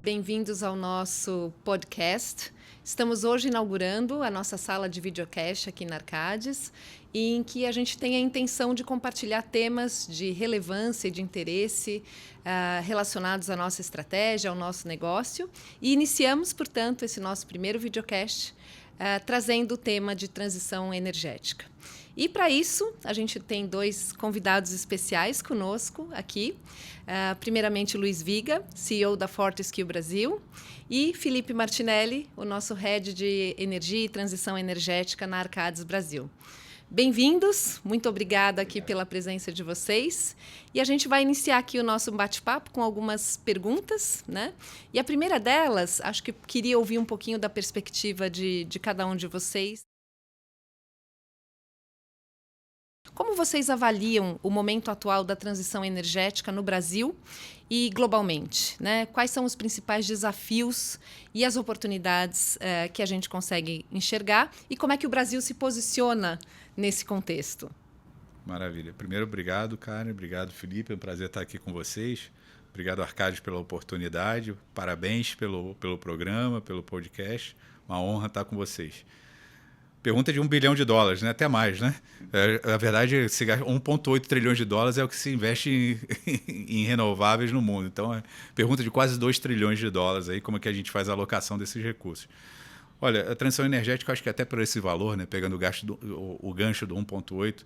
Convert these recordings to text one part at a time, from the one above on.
bem-vindos ao nosso podcast. Estamos hoje inaugurando a nossa sala de videocast aqui na Arcades, em que a gente tem a intenção de compartilhar temas de relevância e de interesse relacionados à nossa estratégia, ao nosso negócio. E iniciamos, portanto, esse nosso primeiro videocast trazendo o tema de transição energética. E, para isso, a gente tem dois convidados especiais conosco aqui. Primeiramente, Luiz Viga, CEO da Fortescue Brasil, e Felipe Martinelli, o nosso Head de Energia e Transição Energética na Arcades Brasil. Bem-vindos, muito obrigada aqui pela presença de vocês. E a gente vai iniciar aqui o nosso bate-papo com algumas perguntas, né? E a primeira delas, acho que queria ouvir um pouquinho da perspectiva de cada um de vocês. Como vocês avaliam o momento atual da transição energética no Brasil e globalmente, né? Quais são os principais desafios e as oportunidades que a gente consegue enxergar e como é que o Brasil se posiciona nesse contexto? Maravilha. Primeiro, obrigado, Karen. Obrigado, Felipe. É um prazer estar aqui com vocês. Obrigado, Arcades, pela oportunidade. Parabéns pelo programa, pelo podcast. Uma honra estar com vocês. Pergunta de $1 bilhão, né? Até mais, né? Na verdade, 1,8 trilhões de dólares é o que se investe em renováveis no mundo. Então, é pergunta de quase 2 trilhões de dólares aí, como é que a gente faz a alocação desses recursos. Olha, a transição energética, eu acho que até por esse valor, né, pegando o gancho do 1,8,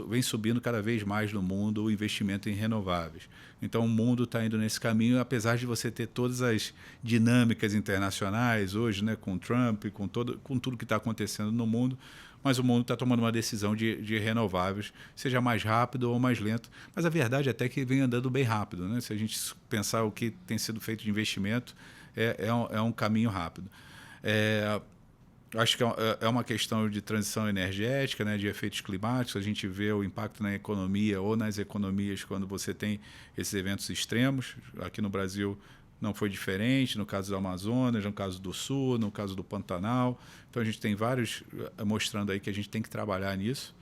vem subindo cada vez mais no mundo o investimento em renováveis. Então, o mundo está indo nesse caminho, apesar de você ter todas as dinâmicas internacionais hoje, né, com Trump, com tudo que está acontecendo no mundo, mas o mundo está tomando uma decisão de renováveis, seja mais rápido ou mais lento. Mas a verdade é até que vem andando bem rápido, né? Se a gente pensar o que tem sido feito de investimento, é um caminho rápido. Acho que é uma questão de transição energética, né, de efeitos climáticos. A gente vê o impacto na economia ou nas economias quando você tem esses eventos extremos. Aqui no Brasil não foi diferente, no caso do Amazonas, no caso do Sul, no caso do Pantanal. Então, a gente tem vários mostrando aí que a gente tem que trabalhar nisso.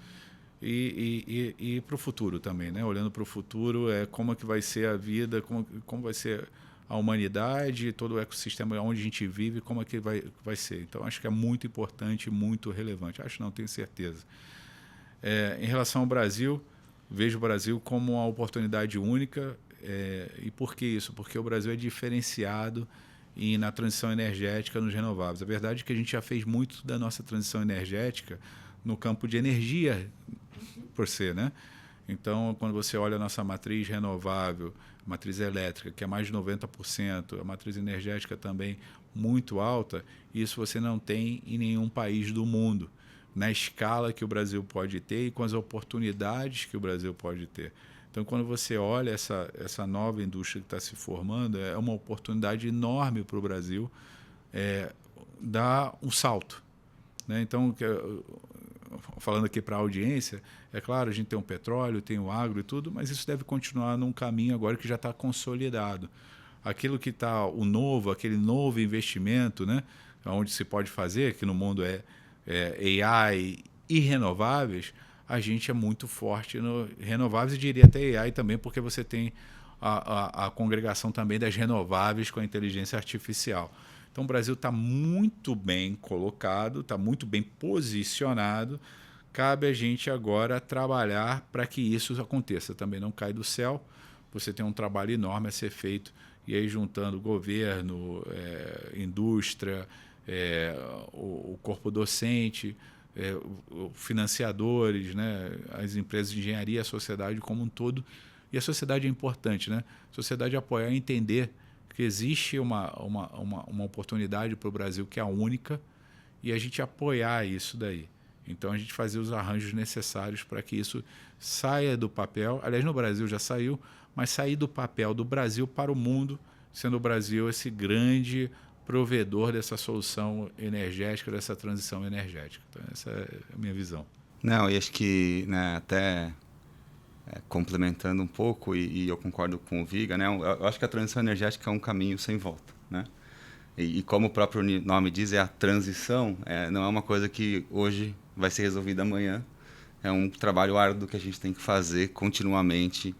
E para o futuro também, né? Olhando para o futuro, como é que vai ser a vida, como vai ser a humanidade, todo o ecossistema onde a gente vive, como é que vai ser. Então, acho que é muito importante, muito relevante. Acho não, tenho certeza. Em relação ao Brasil, vejo o Brasil como uma oportunidade única. E por que isso? Porque o Brasil é diferenciado na transição energética nos renováveis. A verdade é que a gente já fez muito da nossa transição energética no campo de energia, por ser, né? Então, quando você olha a nossa matriz renovável, matriz elétrica, que é mais de 90%, a matriz energética também muito alta, isso você não tem em nenhum país do mundo, na escala que o Brasil pode ter e com as oportunidades que o Brasil pode ter. Então, quando você olha essa nova indústria que está se formando, é uma oportunidade enorme para o Brasil dar um salto, né? Então, falando aqui para a audiência, é claro, a gente tem o petróleo, tem o agro e tudo, mas isso deve continuar num caminho agora que já está consolidado. Aquilo que está aquele novo investimento, né, onde se pode fazer, que no mundo é AI e renováveis, a gente é muito forte no renováveis e diria até AI também, porque você tem a congregação também das renováveis com a inteligência artificial. Então, o Brasil está muito bem colocado, está muito bem posicionado. Cabe a gente agora trabalhar para que isso aconteça. Também não cai do céu. Você tem um trabalho enorme a ser feito. E aí, juntando governo, indústria, o corpo docente, financiadores, né, as empresas de engenharia, a sociedade como um todo. E a sociedade é importante, né? A sociedade apoiar e entender que existe uma oportunidade para o Brasil que é a única e a gente apoiar isso daí. Então, a gente fazer os arranjos necessários para que isso saia do papel. Aliás, no Brasil já saiu, mas sair do papel do Brasil para o mundo, sendo o Brasil esse grande provedor dessa solução energética, dessa transição energética. Então, essa é a minha visão. Não, e acho que, né, até complementando um pouco, e eu concordo com o Viga, né, eu acho que a transição energética é um caminho sem volta, né? E como o próprio nome diz, é a transição, não é uma coisa que hoje vai ser resolvida amanhã. É um trabalho árduo que a gente tem que fazer continuamente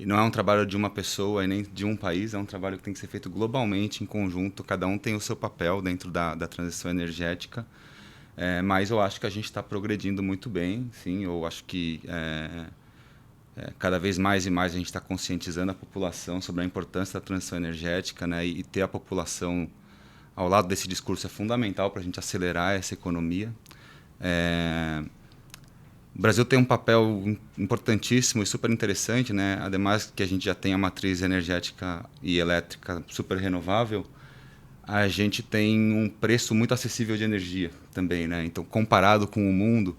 E não é um trabalho de uma pessoa e nem de um país, é um trabalho que tem que ser feito globalmente, em conjunto. Cada um tem o seu papel dentro da transição energética. Mas eu acho que a gente está progredindo muito bem, sim. Eu acho que cada vez mais e mais a gente está conscientizando a população sobre a importância da transição energética, né? E ter a população ao lado desse discurso é fundamental para a gente acelerar essa economia. O Brasil tem um papel importantíssimo e super interessante, né? Ademais que a gente já tem a matriz energética e elétrica super renovável, a gente tem um preço muito acessível de energia também, né? Então, comparado com o mundo,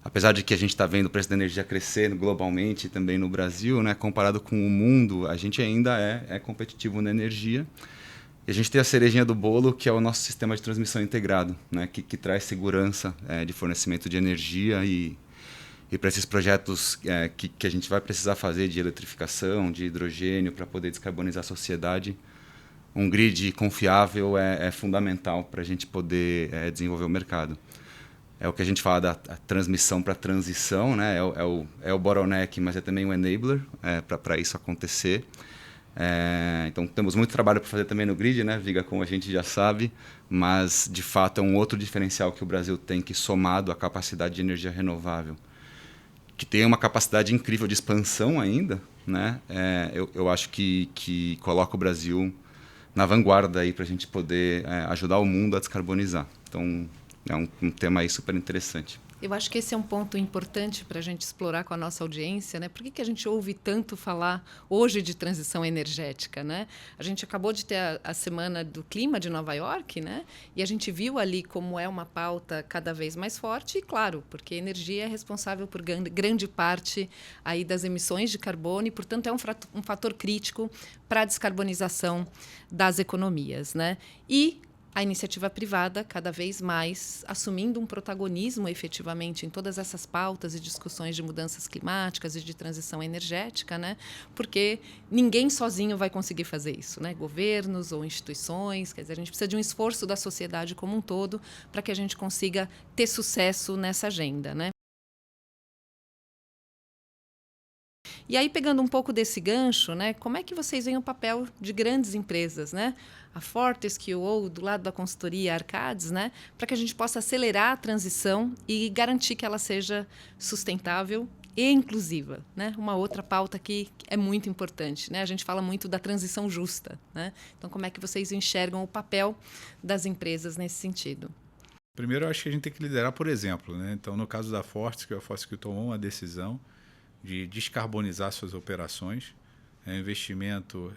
apesar de que a gente está vendo o preço da energia crescendo globalmente também no Brasil, né? Comparado com o mundo, a gente ainda é competitivo na energia. E a gente tem a cerejinha do bolo, que é o nosso sistema de transmissão integrado, né? Que traz segurança de fornecimento de energia e para esses projetos que a gente vai precisar fazer de eletrificação, de hidrogênio, para poder descarbonizar a sociedade, um grid confiável é fundamental para a gente poder desenvolver o mercado. É o que a gente fala da transmissão para transição, né? É o bottleneck, mas é também o enabler para isso acontecer. Então, temos muito trabalho para fazer também no grid, né, Viga, como a gente já sabe, mas, de fato, é um outro diferencial que o Brasil tem, que somado à capacidade de energia renovável, que tem uma capacidade incrível de expansão ainda, né? Eu acho que coloca o Brasil na vanguarda para a gente poder ajudar o mundo a descarbonizar. Então, é um tema aí super interessante. Eu acho que esse é um ponto importante para a gente explorar com a nossa audiência, né? Por que a gente ouve tanto falar hoje de transição energética, né? A gente acabou de ter a Semana do Clima de Nova York, né? E a gente viu ali como é uma pauta cada vez mais forte, e claro, porque a energia é responsável por grande parte aí das emissões de carbono e, portanto, é um fator crítico para a descarbonização das economias, né? E a iniciativa privada, cada vez mais, assumindo um protagonismo efetivamente em todas essas pautas e discussões de mudanças climáticas e de transição energética, né? Porque ninguém sozinho vai conseguir fazer isso, né? Governos ou instituições, quer dizer, a gente precisa de um esforço da sociedade como um todo para que a gente consiga ter sucesso nessa agenda, né? E aí, pegando um pouco desse gancho, né, como é que vocês veem o papel de grandes empresas, né? A Fortescue ou do lado da consultoria Arcades, né, para que a gente possa acelerar a transição e garantir que ela seja sustentável e inclusiva, né? Uma outra pauta que é muito importante, né? A gente fala muito da transição justa, né? Então, como é que vocês enxergam o papel das empresas nesse sentido? Primeiro, eu acho que a gente tem que liderar por exemplo, né? Então, no caso da Fortescue, a Fortescue tomou uma decisão de descarbonizar suas operações. É um investimento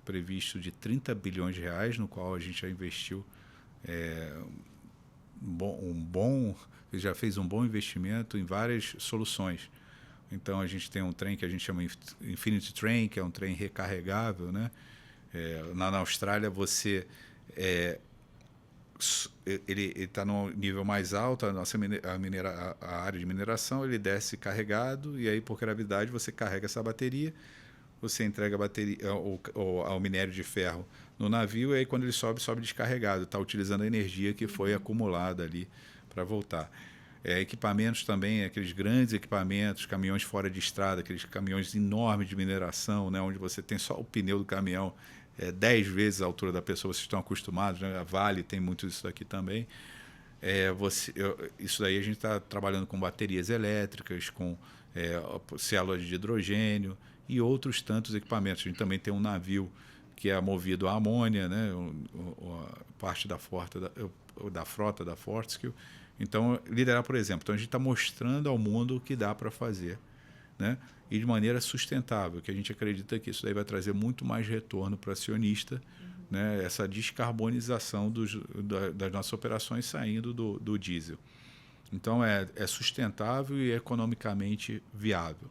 previsto de 30 bilhões de reais, no qual a gente já investiu já fez um bom investimento em várias soluções. Então, a gente tem um trem que a gente chama Infinity Train, que é um trem recarregável, né? Na Austrália, você... ele está no nível mais alto, a área de mineração, ele desce carregado, e aí, por gravidade, você carrega essa bateria, você entrega a bateria ao minério de ferro no navio, e aí, quando ele sobe descarregado, está utilizando a energia que foi acumulada ali para voltar. Equipamentos também, aqueles grandes equipamentos, caminhões fora de estrada, aqueles caminhões enormes de mineração, né, onde você tem só o pneu do caminhão 10 vezes a altura da pessoa, vocês estão acostumados, né? A Vale tem muito isso daqui também. Isso daí a gente está trabalhando com baterias elétricas, com células de hidrogênio e outros tantos equipamentos. A gente também tem um navio que é movido a amônia, né? Parte da frota da Fortescue. Então, liderar, por exemplo. Então, a gente está mostrando ao mundo o que dá para fazer, né? E de maneira sustentável, que a gente acredita que isso daí vai trazer muito mais retorno para o acionista, né? Essa descarbonização das nossas operações saindo do diesel. Então, é sustentável e economicamente viável.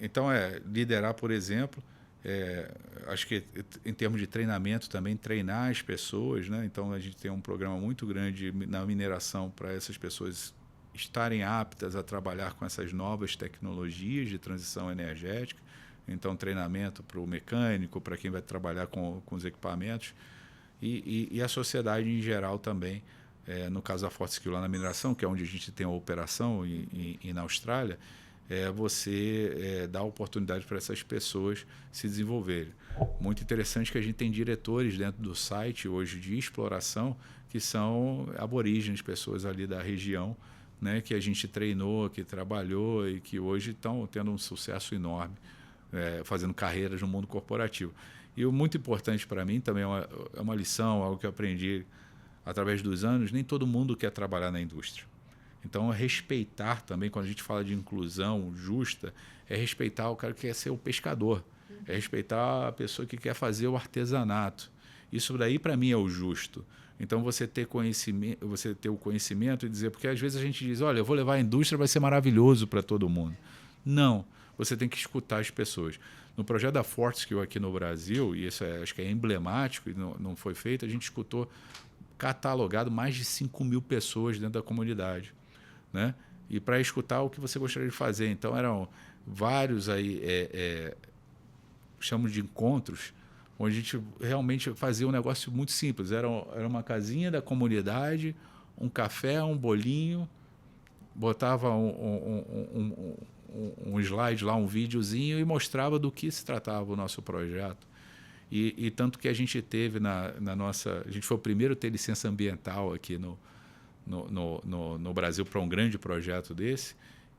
Então, liderar, por exemplo, acho que em termos de treinamento também, treinar as pessoas, né? Então, a gente tem um programa muito grande na mineração para essas pessoas estarem aptas a trabalhar com essas novas tecnologias de transição energética. Então, treinamento para o mecânico, para quem vai trabalhar com os equipamentos, e a sociedade em geral também. No caso da Fortescue lá na mineração, que é onde a gente tem a operação, e na Austrália, você dar oportunidade para essas pessoas se desenvolverem. Muito interessante que a gente tem diretores dentro do site hoje de exploração que são aborígenes, pessoas ali da região, né, que a gente treinou, que trabalhou e que hoje estão tendo um sucesso enorme, fazendo carreiras no mundo corporativo. E o muito importante para mim também é uma lição, algo que eu aprendi através dos anos, nem todo mundo quer trabalhar na indústria. Então, respeitar também, quando a gente fala de inclusão justa, é respeitar o cara que quer ser o pescador, é respeitar a pessoa que quer fazer o artesanato. Isso daí, para mim, é o justo. Então, você ter o conhecimento e dizer... Porque às vezes a gente diz, olha, eu vou levar a indústria, vai ser maravilhoso para todo mundo. Não, você tem que escutar as pessoas. No projeto da Fortescue aqui no Brasil, e isso acho que é emblemático e não foi feito, a gente escutou catalogado mais de 5.000 pessoas dentro da comunidade, né? E para escutar o que você gostaria de fazer. Então, eram vários aí, chamamos de encontros, onde a gente realmente fazia um negócio muito simples. Era uma casinha da comunidade, um café, um bolinho, botava um slide lá, um videozinho e mostrava do que se tratava o nosso projeto. E tanto que a gente teve na nossa... A gente foi o primeiro a ter licença ambiental aqui no Brasil para um grande projeto desse,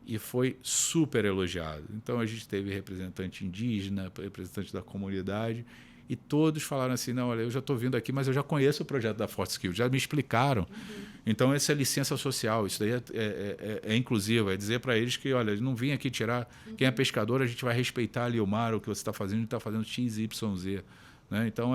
e foi super elogiado. Então, a gente teve representante indígena, representante da comunidade, e todos falaram assim, não, olha, eu já estou vindo aqui, mas eu já conheço o projeto da Fortescue, já me explicaram. Então, essa é licença social, isso daí é inclusivo, é dizer para eles que, olha, não vim aqui tirar, quem é pescador, a gente vai respeitar ali o mar, o que você está fazendo, a gente está fazendo X, Y, Z. Né? Então,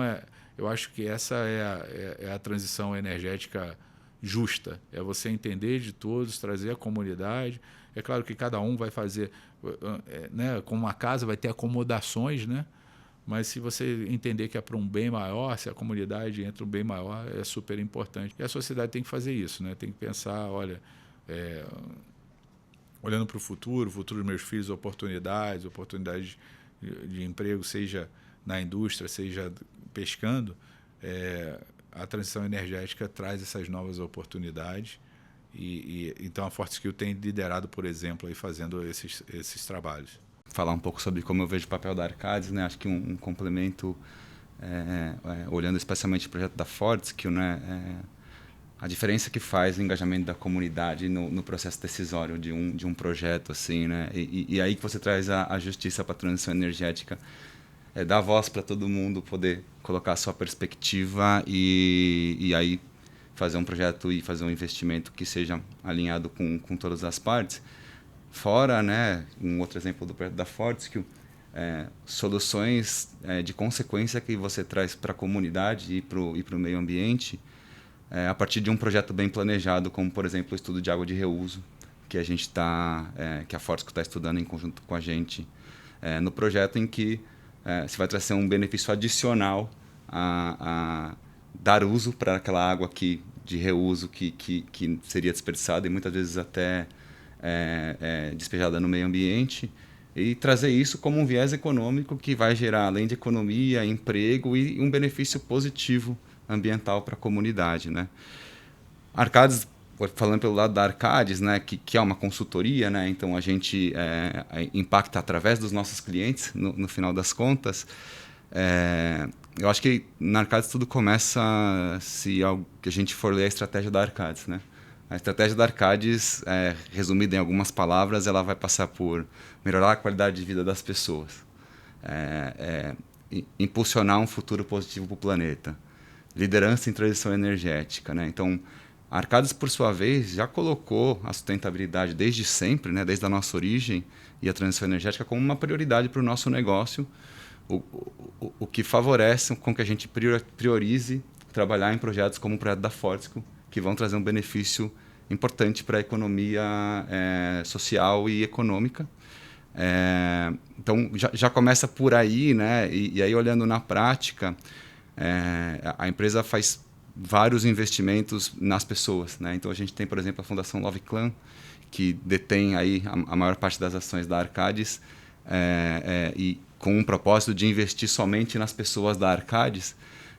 eu acho que essa é a transição energética justa, é você entender de todos, trazer a comunidade. É claro que cada um vai fazer, né, como uma casa vai ter acomodações, né? Mas se você entender que é para um bem maior, se a comunidade entra um bem maior, é super importante. E a sociedade tem que fazer isso, né? Tem que pensar, olha, olhando para o futuro dos meus filhos, oportunidades de emprego, seja na indústria, seja pescando, a transição energética traz essas novas oportunidades. Então a Fortescue tem liderado, por exemplo, aí fazendo esses trabalhos. Falar um pouco sobre como eu vejo o papel da Arcadis, né? Acho que um complemento, olhando especialmente o projeto da Fortescue, né? A diferença que faz o engajamento da comunidade no processo decisório de um projeto, assim, né? E aí que você traz a justiça para a transição energética, dar voz para todo mundo poder colocar a sua perspectiva e aí fazer um projeto e fazer um investimento que seja alinhado com todas as partes. Fora, né, um outro exemplo do projeto da Fortescue, soluções de consequência que você traz para a comunidade e para o meio ambiente, a partir de um projeto bem planejado, como, por exemplo, o estudo de água de reuso, que a Fortescue está estudando em conjunto com a gente, no projeto em que você vai trazer um benefício adicional a dar uso para aquela água de reuso que seria desperdiçada e muitas vezes até despejada no meio ambiente, e trazer isso como um viés econômico que vai gerar, além de economia, emprego e um benefício positivo ambiental para a comunidade, né? Arcadis, falando pelo lado da Arcadis, né, que é uma consultoria, né, então a gente impacta através dos nossos clientes, no final das contas. Eu acho que na Arcadis tudo começa se a gente for ler a estratégia da Arcadis, né? A estratégia da Arcadis, resumida em algumas palavras, ela vai passar por melhorar a qualidade de vida das pessoas, impulsionar um futuro positivo para o planeta, liderança em transição energética, né? Então, a Arcadis, por sua vez, já colocou a sustentabilidade desde sempre, né, desde a nossa origem, e a transição energética como uma prioridade para o nosso negócio, o que favorece com que a gente priorize trabalhar em projetos como o projeto da Fortescue, que vão trazer um benefício importante para a economia social e econômica. Então, já começa por aí, né? E aí, olhando na prática, a empresa faz vários investimentos nas pessoas, né? Então, a gente tem, por exemplo, a Fundação Love Clan, que detém aí a maior parte das ações da Arcadis, e com um propósito de investir somente nas pessoas da Arcadis.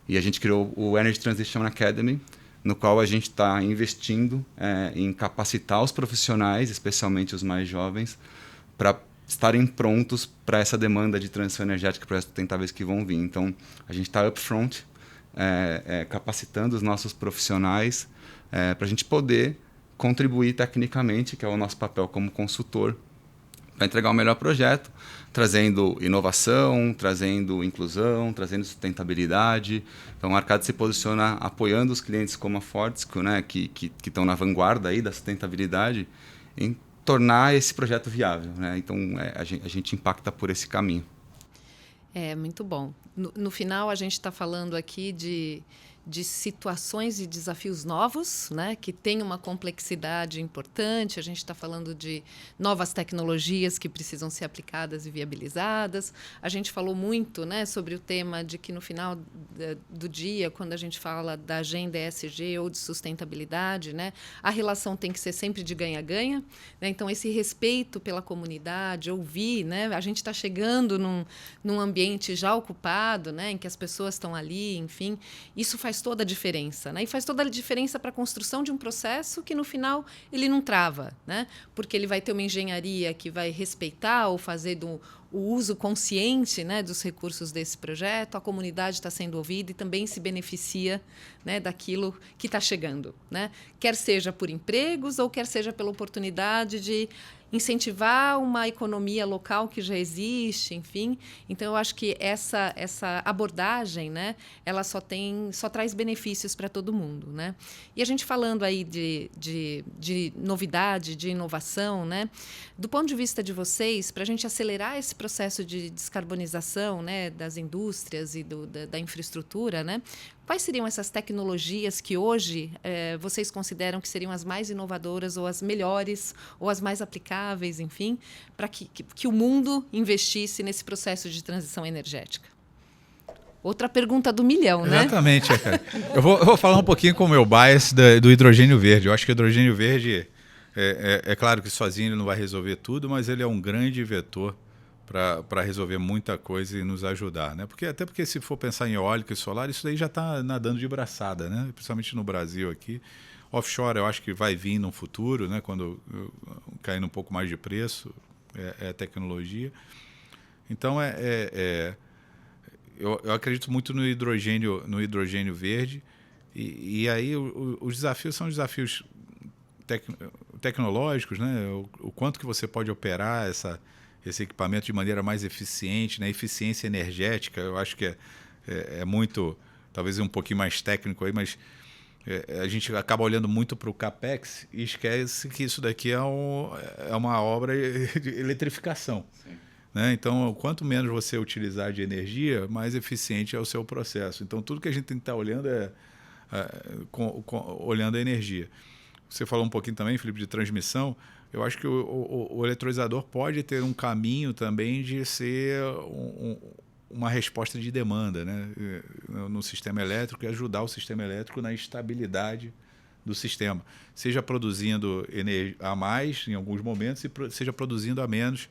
E a gente criou o Energy Transition Academy, no qual a gente está investindo em capacitar os profissionais, especialmente os mais jovens, para estarem prontos para essa demanda de transição energética, para as sustentáveis que vão vir. Então, a gente está upfront, capacitando os nossos profissionais para a gente poder contribuir tecnicamente, que é o nosso papel como consultor, para entregar o melhor projeto, trazendo inovação, trazendo inclusão, trazendo sustentabilidade. Então, a Arcadis se posiciona apoiando os clientes como a Fortescue, né, que estão na vanguarda aí da sustentabilidade, em tornar esse projeto viável, né? Então, a gente impacta por esse caminho. Muito bom. No final, a gente está falando aqui de situações e desafios novos, né, que têm uma complexidade importante. A gente está falando de novas tecnologias que precisam ser aplicadas e viabilizadas. A gente falou muito, né, sobre o tema de que, no final do dia, quando a gente fala da agenda ESG ou de sustentabilidade, né, a relação tem que ser sempre de ganha-ganha, né? Então, esse respeito pela comunidade, ouvir, né, a gente está chegando num ambiente já ocupado, né, em que as pessoas estão ali, enfim, isso faz toda a diferença, né? E faz toda a diferença para a construção de um processo que, no final, ele não trava, né? Porque ele vai ter uma engenharia que vai respeitar ou fazer o uso consciente, né, dos recursos desse projeto, a comunidade está sendo ouvida e também se beneficia, né, daquilo que está chegando, né? Quer seja por empregos ou quer seja pela oportunidade de incentivar uma economia local que já existe, enfim. Então, eu acho que essa abordagem, né, ela só traz benefícios para todo mundo, né? E a gente falando aí de novidade, de inovação, né, do ponto de vista de vocês, para a gente acelerar esse processo de descarbonização, né, das indústrias e da infraestrutura, né, quais seriam essas tecnologias que hoje vocês consideram que seriam as mais inovadoras ou as melhores ou as mais aplicáveis, enfim, para que o mundo investisse nesse processo de transição energética? Outra pergunta do milhão, né? Exatamente, cara. Eu vou falar um pouquinho com o meu bias do hidrogênio verde. Eu acho que o hidrogênio verde, é claro que sozinho ele não vai resolver tudo, mas ele é um grande vetor para resolver muita coisa e nos ajudar, né? Até porque se for pensar em eólica e solar, isso daí já está nadando de braçada, né? Principalmente no Brasil aqui. Offshore eu acho que vai vir no futuro, né? Quando caindo um pouco mais de preço, é tecnologia. Então eu acredito muito no hidrogênio verde e aí os desafios são desafios tecnológicos, né? O quanto que você pode operar esse equipamento de maneira mais eficiente, né? Eficiência energética, eu acho que é muito, talvez um pouquinho mais técnico aí, mas a gente acaba olhando muito para o CAPEX e esquece que isso daqui é uma obra de eletrificação. Sim. Né? Então, quanto menos você utilizar de energia, mais eficiente é o seu processo. Então, tudo que a gente tem que estar olhando olhando a energia. Você falou um pouquinho também, Felipe, de transmissão. Eu acho que o eletrolisador pode ter um caminho também de ser uma resposta de demanda, né, no sistema elétrico e ajudar o sistema elétrico na estabilidade do sistema. Seja produzindo a mais em alguns momentos e seja produzindo a menos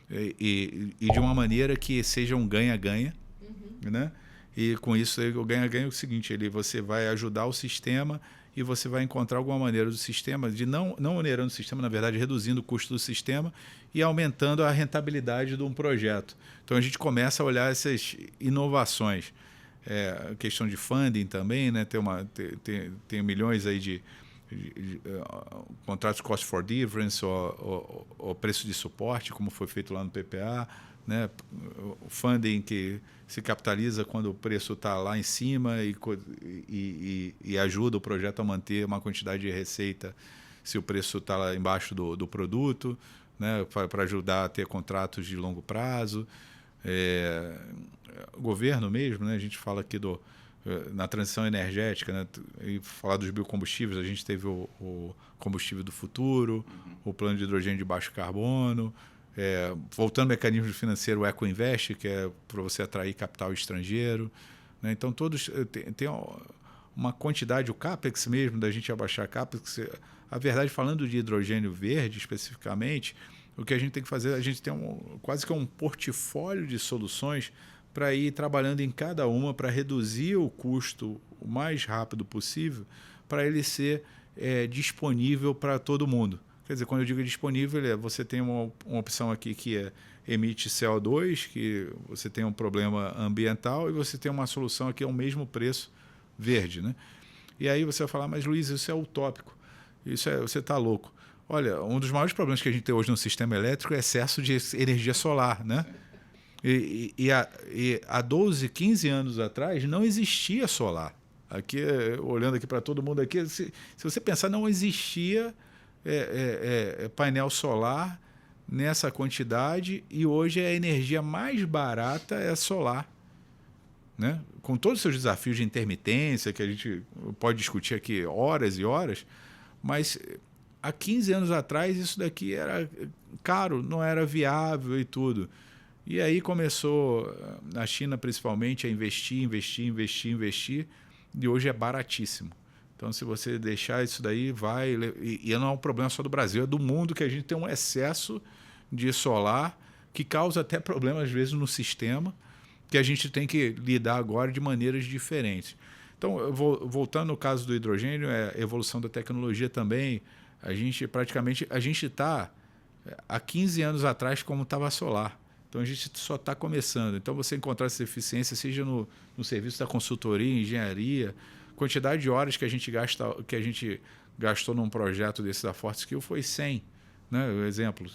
e de uma maneira que seja um ganha-ganha. Uhum. Né? E com isso o ganha-ganha é o seguinte, você vai ajudar o sistema e você vai encontrar alguma maneira do sistema de não onerando o sistema, na verdade, reduzindo o custo do sistema e aumentando a rentabilidade de um projeto. Então, a gente começa a olhar essas inovações. A questão de funding também, né? Tem milhões aí de contratos cost for difference ou preço de suporte, como foi feito lá no PPA, né? O funding que se capitaliza quando o preço está lá em cima e ajuda o projeto a manter uma quantidade de receita se o preço está lá embaixo do produto, né? Para ajudar a ter contratos de longo prazo. O governo mesmo, né? A gente fala aqui na transição energética, né? E falar dos biocombustíveis, a gente teve o combustível do futuro, o plano de hidrogênio de baixo carbono, voltando ao mecanismo financeiro, o EcoInvest, que é para você atrair capital estrangeiro. Né? Então, todos tem uma quantidade, o CAPEX mesmo, da gente abaixar CAPEX. A verdade, falando de hidrogênio verde especificamente, o que a gente tem que fazer, a gente tem quase que um portfólio de soluções para ir trabalhando em cada uma para reduzir o custo o mais rápido possível, para ele ser disponível para todo mundo. Quer dizer, quando eu digo disponível, você tem uma opção aqui que emite CO2, que você tem um problema ambiental, e você tem uma solução aqui ao mesmo preço verde, né? E aí você vai falar, mas Luiz, isso é utópico, você está louco. Olha, um dos maiores problemas que a gente tem hoje no sistema elétrico é excesso de energia solar, né? E há 12, 15 anos atrás não existia solar. Aqui, olhando aqui para todo mundo aqui, se você pensar, não existia painel solar nessa quantidade, e hoje a energia mais barata é solar, né? Com todos os seus desafios de intermitência, que a gente pode discutir aqui horas e horas, mas há 15 anos atrás isso daqui era caro, não era viável e tudo. E aí começou, na China principalmente, a investir, e hoje é baratíssimo. Então, se você deixar isso daí, vai... E não é um problema só do Brasil, é do mundo, que a gente tem um excesso de solar que causa até problemas, às vezes, no sistema, que a gente tem que lidar agora de maneiras diferentes. Então, voltando no caso do hidrogênio, a evolução da tecnologia também, a gente está há 15 anos atrás como estava a solar. Então, a gente só está começando. Então, você encontrar essa eficiência, seja no serviço da consultoria, engenharia, quantidade de horas que a gente gastou num projeto desse da Fortescue foi 100, né? O exemplo.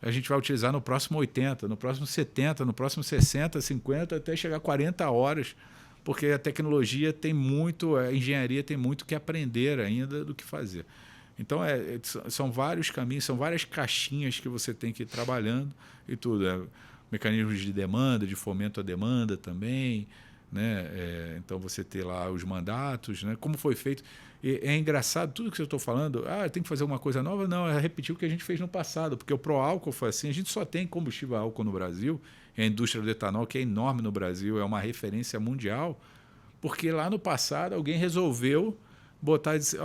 A gente vai utilizar no próximo 80, no próximo 70, no próximo 60, 50, até chegar a 40 horas, porque a tecnologia tem muito, a engenharia tem muito que aprender ainda do que fazer. Então, são vários caminhos, são várias caixinhas que você tem que ir trabalhando e tudo. Mecanismos de demanda, de fomento à demanda também, né? Então, você ter lá os mandatos, né? Como foi feito. E é engraçado, tudo que eu estou falando, tem que fazer uma coisa nova? Não, é repetir o que a gente fez no passado, porque o pró-álcool foi assim, a gente só tem combustível a álcool no Brasil, a indústria do etanol, que é enorme no Brasil, é uma referência mundial, porque lá no passado alguém resolveu botar e dizer,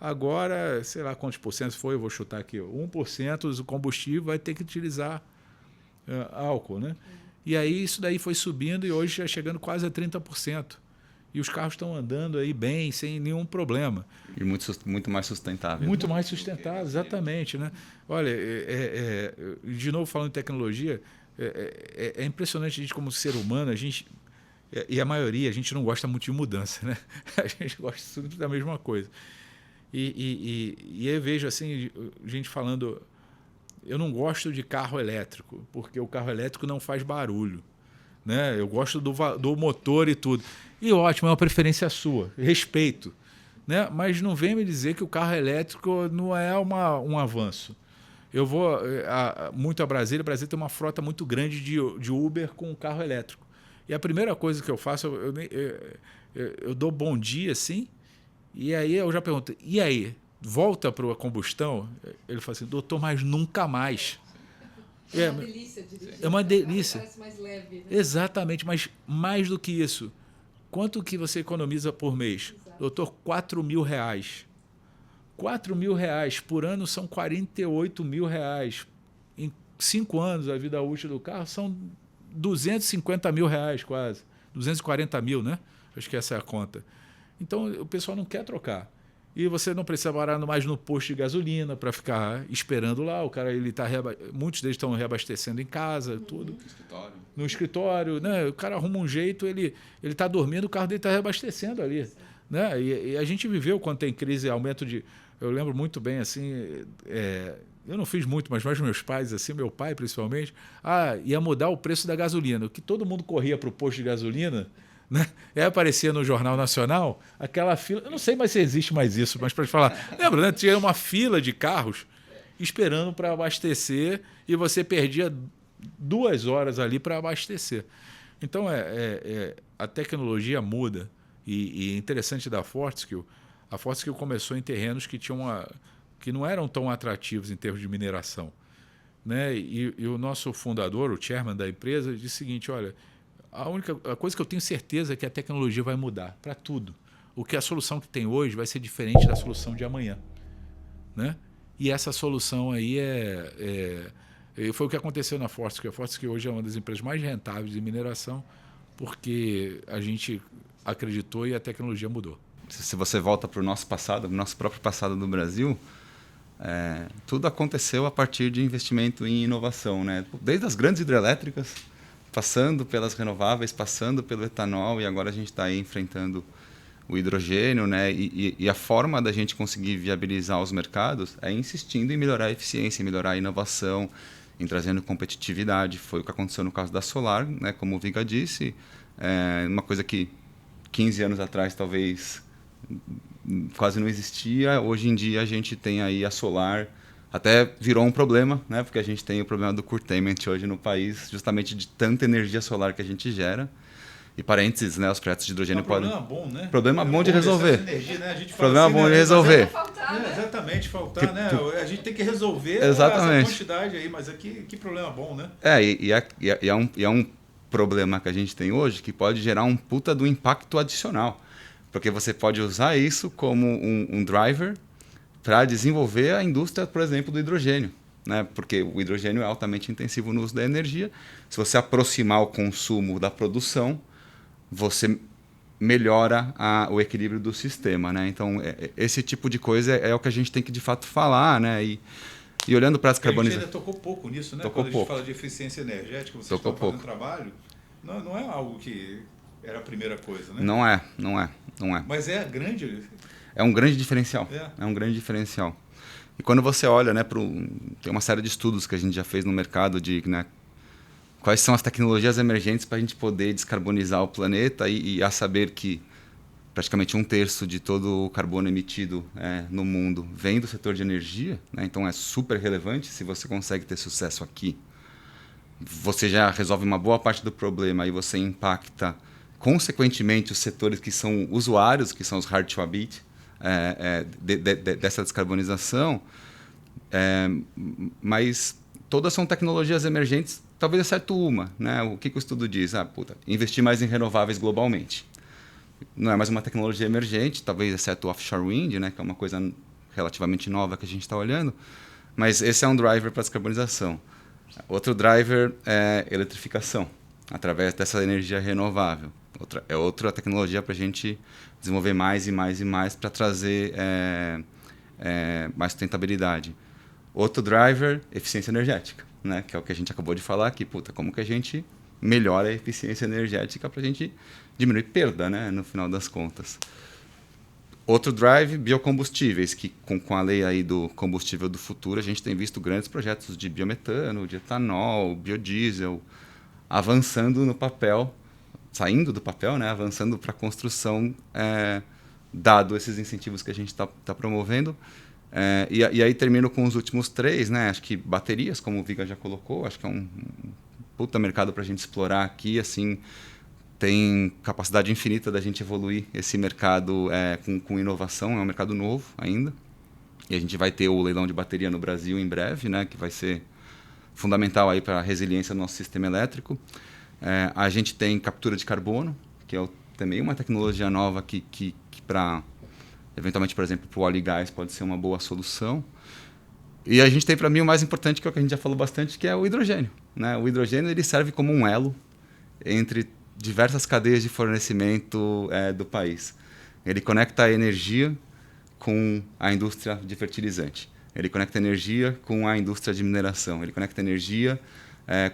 agora, sei lá quantos por cento foi, eu vou chutar aqui, 1% do combustível vai ter que utilizar álcool, né? E aí isso daí foi subindo e hoje já chegando quase a 30%. E os carros estão andando aí bem, sem nenhum problema. E muito mais sustentável. Muito mais sustentável, exatamente, né? Olha, de novo falando de tecnologia, é impressionante a gente como ser humano, a gente, e a maioria, a gente não gosta muito de mudança, né? A gente gosta sempre da mesma coisa. E eu vejo assim, gente falando, eu não gosto de carro elétrico, porque o carro elétrico não faz barulho, né? Eu gosto do motor e tudo. E ótimo, é uma preferência sua, respeito, né? Mas não vem me dizer que o carro elétrico não é um avanço. Eu vou muito a Brasília, Brasília tem uma frota muito grande de Uber com carro elétrico. E a primeira coisa que eu faço, eu dou bom dia, assim, e aí eu já pergunto, e aí, volta para a combustão? Ele fala assim, doutor, mas nunca mais. É uma delícia dirigir. É uma delícia. Parece mais leve, né? Exatamente, mas mais do que isso, quanto que você economiza por mês? Exato. Doutor, R$4.000. R$4.000 por ano são R$48.000. Em 5 anos, a vida útil do carro são R$250.000 quase. 240 mil, né? Acho que essa é a conta. Então, o pessoal não quer trocar. E você não precisa parar mais no posto de gasolina para ficar esperando lá. O cara, muitos deles estão reabastecendo em casa, tudo. No escritório, né? O cara arruma um jeito, ele está dormindo, o carro dele está reabastecendo ali. Né? E a gente viveu quando tem crise, aumento de... Eu lembro muito bem, assim, eu não fiz muito, mas meus pais, assim, meu pai principalmente, ia mudar o preço da gasolina. Que todo mundo corria para o posto de gasolina, né? Aí aparecia no Jornal Nacional aquela fila, eu não sei mais se existe mais isso, mas para te falar, lembra, né? Tinha uma fila de carros esperando para abastecer e você perdia 2 horas ali para abastecer. Então, a tecnologia muda e é interessante da Fortescue, a Fortescue começou em terrenos que não eram tão atrativos em termos de mineração, né? E o nosso fundador, o chairman da empresa, disse o seguinte, olha, a coisa que eu tenho certeza é que a tecnologia vai mudar para tudo. A solução que tem hoje vai ser diferente da solução de amanhã, né? E essa solução aí foi o que aconteceu na Fortescue. A Fortescue hoje é uma das empresas mais rentáveis de mineração porque a gente acreditou e a tecnologia mudou. Se você volta para o nosso passado, o nosso próprio passado do Brasil, tudo aconteceu a partir de investimento em inovação, né? Desde as grandes hidrelétricas, passando pelas renováveis, passando pelo etanol, e agora a gente está aí enfrentando o hidrogênio, né? E a forma da gente conseguir viabilizar os mercados é insistindo em melhorar a eficiência, em melhorar a inovação, em trazendo competitividade. Foi o que aconteceu no caso da Solar, né? Como o Viga disse, uma coisa que 15 anos atrás talvez quase não existia. Hoje em dia a gente tem aí a Solar, até virou um problema, né? Porque a gente tem o problema do curtailment hoje no país, justamente de tanta energia solar que a gente gera. E parênteses, né? Os projetos de hidrogênio podem... Problema bom, né? Problema bom de resolver. Energia, né? A gente Problema assim, bom de né? resolver. Exatamente, faltar, né? A gente tem que resolver Exatamente. essa quantidade aí, mas aqui que problema bom, né? É um problema que a gente tem hoje que pode gerar um puta do impacto adicional. Porque você pode usar isso como um driver para desenvolver a indústria, por exemplo, do hidrogênio. Né? Porque o hidrogênio é altamente intensivo no uso da energia. Se você aproximar o consumo da produção, você melhora o equilíbrio do sistema. Né? Então, esse tipo de coisa é o que a gente tem que, de fato, falar. Né? E olhando para as carbonizações... A gente ainda tocou pouco nisso, né? Quando a gente fala de eficiência energética, vocês estão fazendo trabalho, não é algo que era a primeira coisa, né? Não é. Mas é grande... É um grande diferencial. É um grande diferencial. E quando você olha, né, tem uma série de estudos que a gente já fez no mercado de, né, quais são as tecnologias emergentes para a gente poder descarbonizar o planeta e a saber que praticamente 1/3 de todo o carbono emitido no mundo vem do setor de energia, né? Então é super relevante. Se você consegue ter sucesso aqui, você já resolve uma boa parte do problema e você impacta consequentemente os setores que são usuários, que são os hard to abate, dessa descarbonização, mas todas são tecnologias emergentes, talvez exceto uma, né? O que o estudo diz? Investir mais em renováveis globalmente. Não é mais uma tecnologia emergente, talvez exceto o offshore wind, né? Que é uma coisa relativamente nova que a gente está olhando, mas esse é um driver para a descarbonização. Outro driver é eletrificação, através dessa energia renovável. Outra tecnologia para a gente desenvolver mais e mais e mais para trazer mais sustentabilidade. Outro driver, eficiência energética, né? Que é o que a gente acabou de falar aqui. Como que a gente melhora a eficiência energética para a gente diminuir perda, né? No final das contas. Outro drive, biocombustíveis, que com a lei aí do combustível do futuro, a gente tem visto grandes projetos de biometano, de etanol, biodiesel, avançando no papel, saindo do papel, né? Avançando para a construção, dado esses incentivos que a gente está promovendo. E aí termino com os últimos 3, né? Acho que baterias, como o Viga já colocou, acho que é um puta mercado para a gente explorar aqui, assim, tem capacidade infinita da gente evoluir esse mercado com inovação, é um mercado novo ainda. E a gente vai ter o leilão de bateria no Brasil em breve, né? Que vai ser fundamental aí para a resiliência do nosso sistema elétrico. A gente tem captura de carbono, que é também uma tecnologia nova que para, eventualmente, por exemplo, para o óleo e gás pode ser uma boa solução. E a gente tem, para mim, o mais importante, que é o que a gente já falou bastante, que é o hidrogênio. Né? O hidrogênio ele serve como um elo entre diversas cadeias de fornecimento do país. Ele conecta a energia com a indústria de fertilizante. Ele conecta a energia com a indústria de mineração. Ele conecta a energia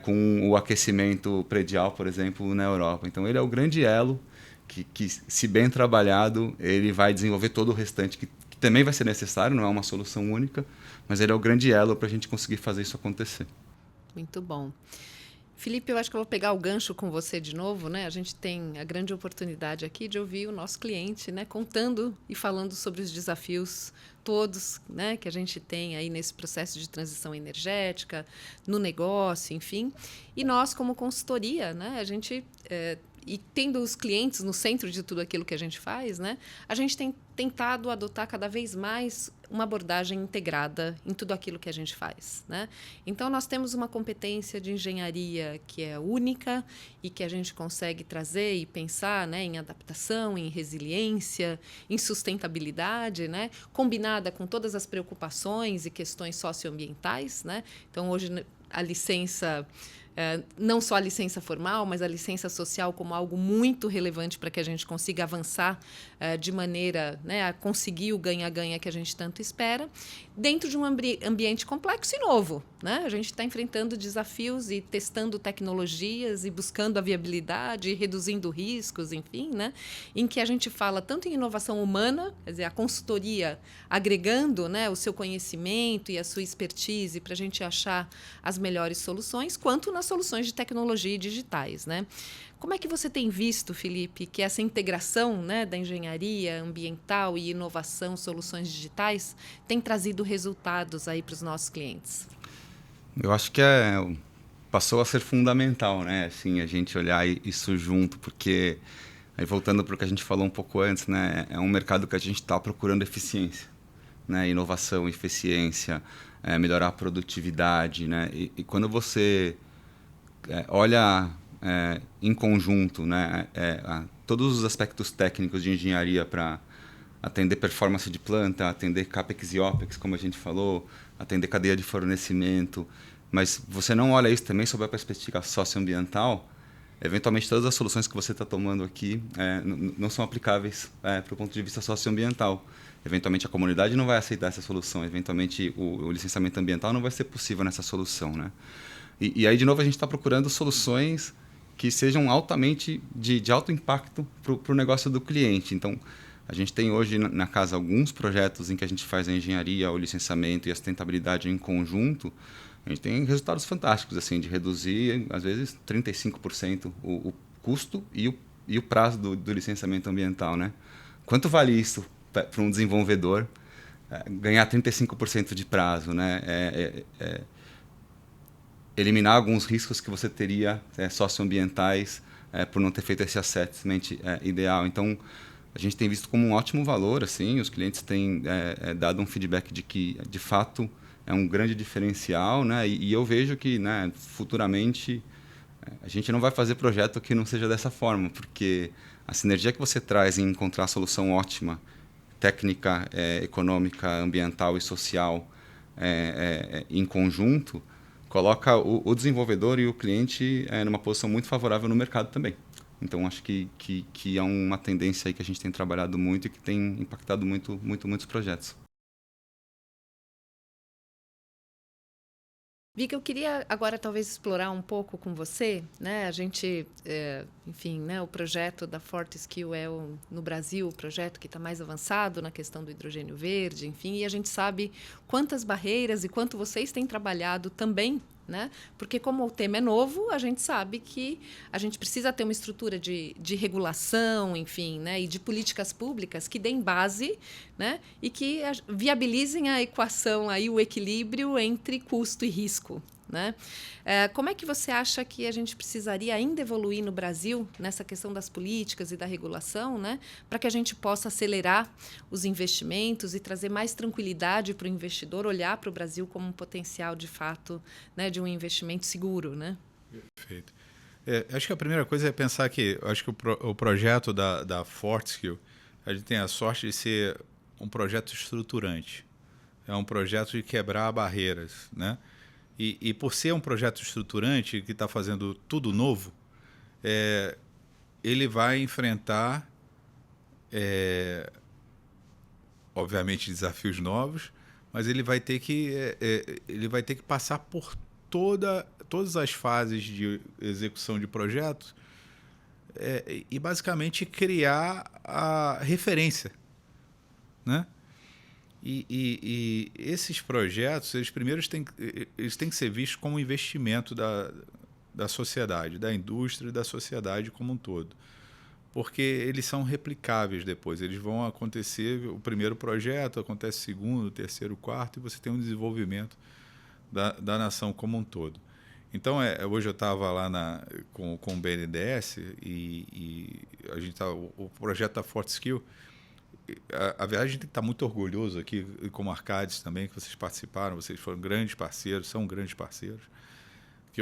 com o aquecimento predial, por exemplo, na Europa. Então, ele é o grande elo que, se bem trabalhado, ele vai desenvolver todo o restante, que também vai ser necessário, não é uma solução única, mas ele é o grande elo para a gente conseguir fazer isso acontecer. Muito bom. Felipe, eu acho que eu vou pegar o gancho com você de novo, né? A gente tem a grande oportunidade aqui de ouvir o nosso cliente, né? Contando e falando sobre os desafios todos, né? Que a gente tem aí nesse processo de transição energética, no negócio, enfim. E nós, como consultoria, né? A gente... E tendo os clientes no centro de tudo aquilo que a gente faz, né, a gente tem tentado adotar cada vez mais uma abordagem integrada em tudo aquilo que a gente faz. Né? Então, nós temos uma competência de engenharia que é única e que a gente consegue trazer e pensar, né, em adaptação, em resiliência, em sustentabilidade, né, combinada com todas as preocupações e questões socioambientais. Né? Então, hoje, a licença não só a licença formal, mas a licença social como algo muito relevante para que a gente consiga avançar de maneira, né, a conseguir o ganha-ganha que a gente tanto espera, dentro de um ambiente complexo e novo. Né? A gente está enfrentando desafios e testando tecnologias e buscando a viabilidade, e reduzindo riscos, enfim, né? Em que a gente fala tanto em inovação humana, quer dizer, a consultoria agregando, né, o seu conhecimento e a sua expertise para a gente achar as melhores soluções, quanto nas soluções de tecnologia e digitais. Né? Como é que você tem visto, Felipe, que essa integração, né, da engenharia ambiental e inovação, soluções digitais, tem trazido resultados aí para os nossos clientes? Eu acho que passou a ser fundamental, né? Assim, a gente olhar isso junto, porque, aí voltando para o que a gente falou um pouco antes, né? É um mercado que a gente está procurando eficiência, né? Inovação, eficiência, melhorar a produtividade, né? E quando você olha em conjunto, né? Todos os aspectos técnicos de engenharia para atender performance de planta, atender CAPEX e OPEX, como a gente falou, atender cadeia de fornecimento, mas você não olha isso também sob a perspectiva socioambiental, eventualmente todas as soluções que você está tomando aqui não são aplicáveis para o ponto de vista socioambiental. Eventualmente a comunidade não vai aceitar essa solução, eventualmente o licenciamento ambiental não vai ser possível nessa solução. Né? E aí, de novo, a gente está procurando soluções que sejam altamente de alto impacto para o negócio do cliente. Então, a gente tem hoje na casa alguns projetos em que a gente faz a engenharia, o licenciamento e a sustentabilidade em conjunto. A gente tem resultados fantásticos, assim, de reduzir, às vezes, 35% o custo e o prazo do licenciamento ambiental. Né? Quanto vale isso para um desenvolvedor ganhar 35% de prazo? Né? Eliminar alguns riscos que você teria socioambientais por não ter feito esse assessment ideal. Então, a gente tem visto como um ótimo valor, assim, os clientes têm dado um feedback de que, de fato, é um grande diferencial, né? E eu vejo que, né, futuramente, a gente não vai fazer projeto que não seja dessa forma, porque a sinergia que você traz em encontrar a solução ótima, técnica, econômica, ambiental e social em conjunto, coloca o desenvolvedor e o cliente numa posição muito favorável no mercado também. Então, acho que é uma tendência aí que a gente tem trabalhado muito e que tem impactado muitos projetos. Vika, eu queria agora talvez explorar um pouco com você, né? A gente, enfim, né? O projeto da Fortescue é no Brasil o projeto que está mais avançado na questão do hidrogênio verde, enfim, e a gente sabe quantas barreiras e quanto vocês têm trabalhado também. Né? Porque como o tema é novo, a gente sabe que a gente precisa ter uma estrutura de regulação, enfim, né? E de políticas públicas que deem base, né? E que viabilizem a equação, aí, o equilíbrio entre custo e risco. Né? Como é que você acha que a gente precisaria ainda evoluir no Brasil nessa questão das políticas e da regulação, né? Para que a gente possa acelerar os investimentos e trazer mais tranquilidade para o investidor olhar para o Brasil como um potencial de fato, né, de um investimento seguro? Né? Perfeito. Acho que a primeira coisa é pensar que acho que o projeto da Fortescue, a gente tem a sorte de ser um projeto estruturante. É um projeto de quebrar barreiras, né? E por ser um projeto estruturante que está fazendo tudo novo, ele vai enfrentar, obviamente, desafios novos, mas ele vai ter que passar por todas as fases de execução de projetos e, basicamente, criar a referência, né? E esses projetos, eles têm que ser vistos como um investimento da sociedade, da indústria e da sociedade como um todo. Porque eles são replicáveis depois. Eles vão acontecer, o primeiro projeto, acontece o segundo, o terceiro, o quarto, e você tem um desenvolvimento da nação como um todo. Então, hoje eu estava lá com o BNDES e a gente o projeto da Fortescue. A verdade, a gente tem que estar muito orgulhoso aqui, como Arcadis também, que vocês participaram, vocês foram grandes parceiros, são grandes parceiros. Que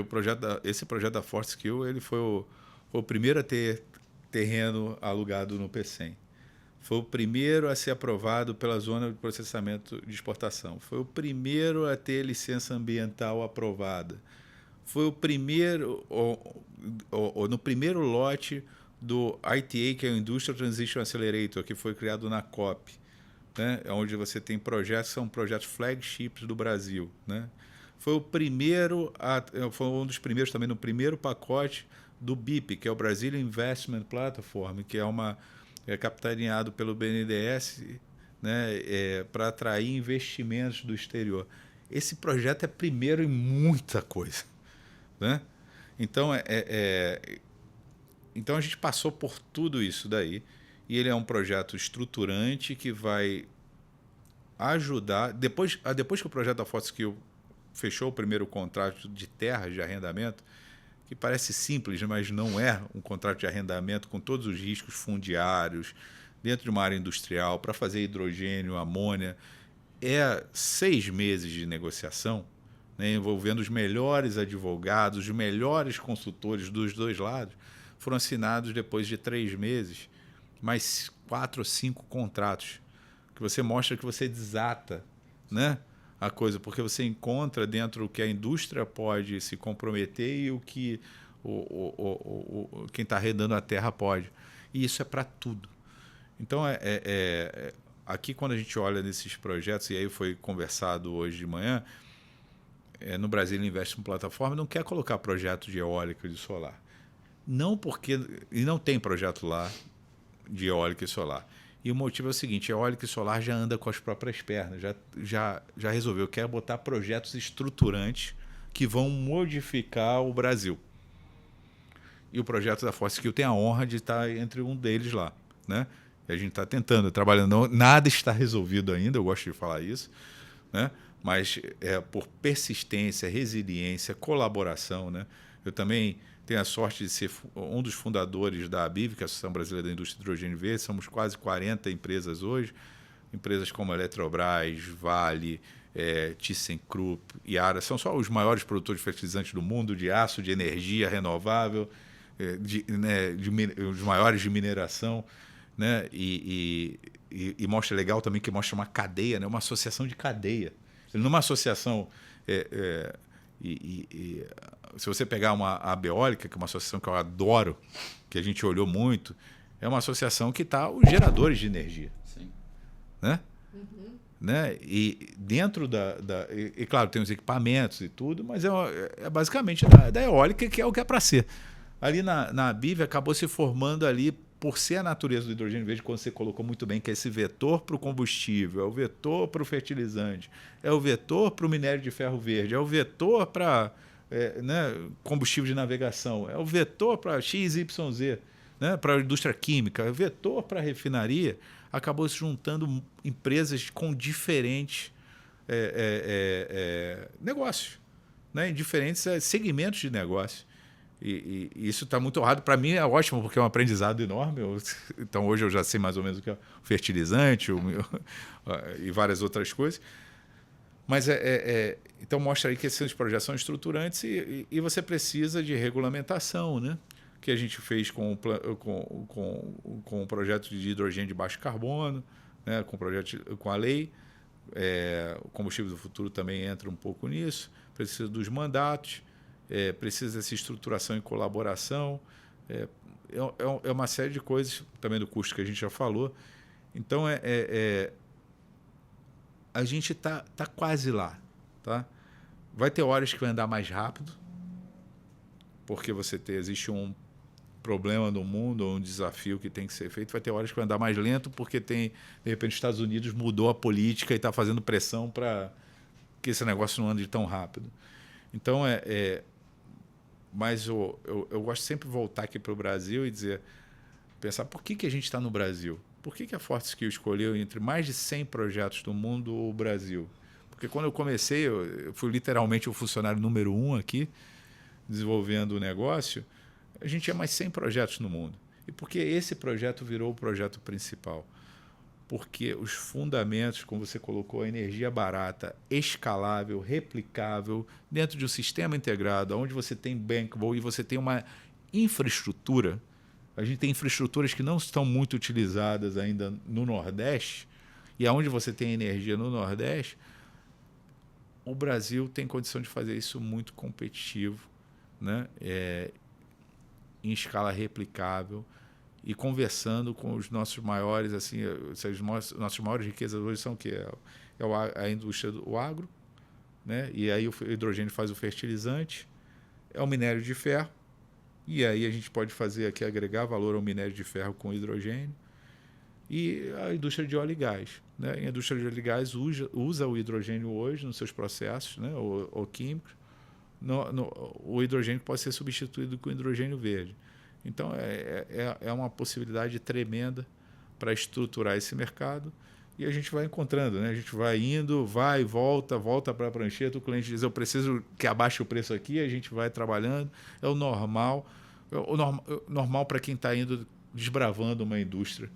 esse projeto da Fortescue, ele foi o primeiro a ter terreno alugado no PECEM. Foi o primeiro a ser aprovado pela Zona de Processamento de Exportação. Foi o primeiro a ter licença ambiental aprovada. foi o primeiro, no primeiro lote do ITA, que é o Industrial Transition Accelerator, que foi criado na COP, né? Onde você tem projetos, são projetos flagships do Brasil, né? Foi o primeiro, foi um dos primeiros também, no primeiro pacote do BIP, que é o Brazilian Investment Platform, que é capitaneado pelo BNDES, né? Para atrair investimentos do exterior. Esse projeto é primeiro em muita coisa, né? Então, então a gente passou por tudo isso daí, e ele é um projeto estruturante que vai ajudar. Depois que o projeto da Fortescue fechou o primeiro contrato de terras de arrendamento, que parece simples, mas não é um contrato de arrendamento com todos os riscos fundiários, dentro de uma área industrial, para fazer hidrogênio, amônia, 6 meses de negociação, né, envolvendo os melhores advogados, os melhores consultores dos dois lados, foram assinados depois de 3 meses, mais 4 ou 5 contratos, que você mostra que você desata, né, a coisa, porque você encontra dentro o que a indústria pode se comprometer e o que quem está arrendando a terra pode. E isso é para tudo. Então, aqui, quando a gente olha nesses projetos, e aí foi conversado hoje de manhã, no Brasil Investment Platform não quer colocar projeto de eólica e de solar. Não porque... E não tem projeto lá de eólica e solar. E o motivo é o seguinte: eólica e solar já anda com as próprias pernas, já resolveu, quer botar projetos estruturantes que vão modificar o Brasil. E o projeto da Fortescue tem a honra de estar entre um deles lá, né? E a gente está tentando, trabalhando. Nada está resolvido ainda, eu gosto de falar isso, né? Mas por persistência, resiliência, colaboração, né? Eu também tenho a sorte de ser um dos fundadores da ABIV, que é a Associação Brasileira da Indústria de Hidrogênio Verde. Somos quase 40 empresas hoje, empresas como Eletrobras, Vale, ThyssenKrupp, Yara, são só os maiores produtores de fertilizantes do mundo, de aço, de energia renovável, os maiores de mineração, né? E mostra legal também que mostra uma cadeia, né? Uma associação de cadeia. Numa associação... se você pegar a Beólica, que é uma associação que eu adoro, que a gente olhou muito, é uma associação que está os geradores de energia. Sim. Né? Uhum. Né? E dentro e claro, tem os equipamentos e tudo, mas é basicamente da eólica, que é o que é para ser. Ali na BIV acabou se formando ali, por ser a natureza do hidrogênio verde, quando você colocou muito bem, que é esse vetor para o combustível, é o vetor para o fertilizante, é o vetor para o minério de ferro verde, é o vetor para combustível de navegação, é o vetor para XYZ, né, para a indústria química, é o vetor para a refinaria. Acabou se juntando empresas com diferentes negócios, né, em diferentes segmentos de negócio. E isso está muito honrado. Para mim é ótimo, porque é um aprendizado enorme. Então hoje eu já sei mais ou menos o que é o fertilizante e várias outras coisas. Mas então mostra aí que esses projetos são estruturantes e você precisa de regulamentação, né? Que a gente fez com o projeto de hidrogênio de baixo carbono, né? Com a lei. O Combustível do Futuro também entra um pouco nisso. Precisa dos mandatos. Precisa dessa estruturação e colaboração, é uma série de coisas, também do custo que a gente já falou. Então, a gente tá quase lá. Tá? Vai ter horas que vai andar mais rápido, porque existe um problema no mundo, um desafio que tem que ser feito. Vai ter horas que vai andar mais lento, porque de repente, os Estados Unidos mudou a política e está fazendo pressão para que esse negócio não ande tão rápido. Então, mas eu gosto sempre de voltar aqui para o Brasil e pensar por que a gente está no Brasil? Por que a Fortescue escolheu, entre mais de 100 projetos do mundo, o Brasil? Porque quando eu comecei, eu fui literalmente o funcionário número 1 aqui, desenvolvendo o negócio, a gente tinha mais 100 projetos no mundo. E por que esse projeto virou o projeto principal? Porque os fundamentos, como você colocou, a energia barata, escalável, replicável, dentro de um sistema integrado, onde você tem bankable e você tem uma infraestrutura. A gente tem infraestruturas que não estão muito utilizadas ainda no Nordeste, e aonde você tem energia no Nordeste, o Brasil tem condição de fazer isso muito competitivo, né, em escala replicável e conversando com os nossos maiores, assim, nossas maiores riquezas hoje são o quê? A indústria do agro, né? E aí o hidrogênio faz o fertilizante, é o minério de ferro, e aí a gente pode fazer aqui, agregar valor ao minério de ferro com hidrogênio, e a indústria de óleo e gás, né? A indústria de óleo e gás usa o hidrogênio hoje nos seus processos, né? ou químicos. O hidrogênio pode ser substituído com hidrogênio verde. Então, é uma possibilidade tremenda para estruturar esse mercado, e a gente vai encontrando, né? A gente vai indo, vai, volta para a prancheta, o cliente diz, eu preciso que abaixe o preço aqui, a gente vai trabalhando, é o normal. Normal para quem está indo desbravando uma indústria